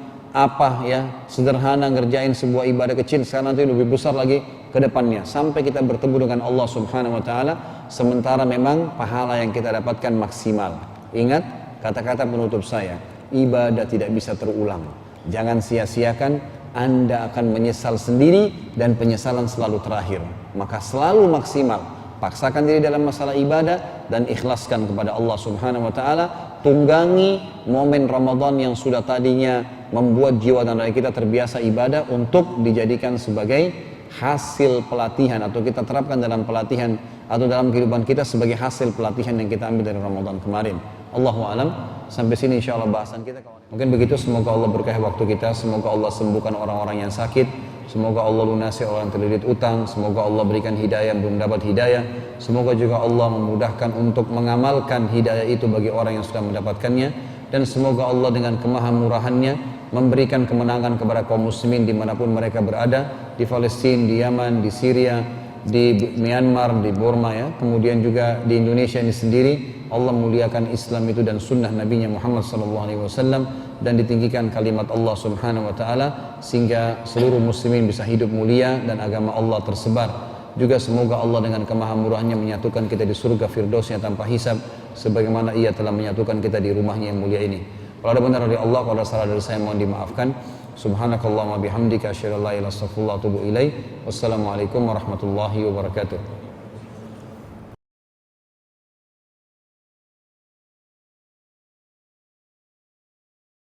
sederhana ngerjain sebuah ibadah kecil, sekarang nanti lebih besar lagi ke depannya sampai kita bertemu dengan Allah Subhanahu wa taala, sementara memang pahala yang kita dapatkan maksimal. Ingat kata-kata penutup saya, ibadah tidak bisa terulang. Jangan sia-siakan, Anda akan menyesal sendiri dan penyesalan selalu terakhir. Maka selalu maksimal, paksakan diri dalam masalah ibadah dan ikhlaskan kepada Allah Subhanahu wa taala. Tunggangi momen Ramadan yang sudah tadinya membuat jiwa dan raga kita terbiasa ibadah untuk dijadikan sebagai hasil pelatihan, atau kita terapkan dalam pelatihan atau dalam kehidupan kita sebagai hasil pelatihan yang kita ambil dari Ramadan kemarin. Allahu a'lam. Sampai sini insyaallah bahasan kita. Mungkin begitu, semoga Allah berkahi waktu kita, semoga Allah sembuhkan orang-orang yang sakit, semoga Allah lunasi orang yang terlilit utang, semoga Allah berikan hidayah belum dapat hidayah, semoga juga Allah memudahkan untuk mengamalkan hidayah itu bagi orang yang sudah mendapatkannya, dan semoga Allah dengan kemahamurahannya memberikan kemenangan kepada kaum muslimin dimanapun mereka berada, di Palestina, di Yaman, di Syria, di Myanmar, di Burma, ya, kemudian juga di Indonesia ini sendiri. Allah muliakan Islam itu dan sunnah Nabi Muhammad SAW, dan ditinggikan kalimat Allah Subhanahu wa taala sehingga seluruh muslimin bisa hidup mulia dan agama Allah tersebar. Juga semoga Allah dengan kemahamurahannya menyatukan kita di surga firdausnya tanpa hisab, sebagaimana Ia telah menyatukan kita di rumahnya yang mulia ini. Kalau ada benar dari Allah, kalau ada salah dari saya mohon dimaafkan. Subhanakallahumma bihamdika asyhadu an la ilaha illa anta astaghfiruka wa atubu ilaik. Wassalamualaikum warahmatullahi wabarakatuh.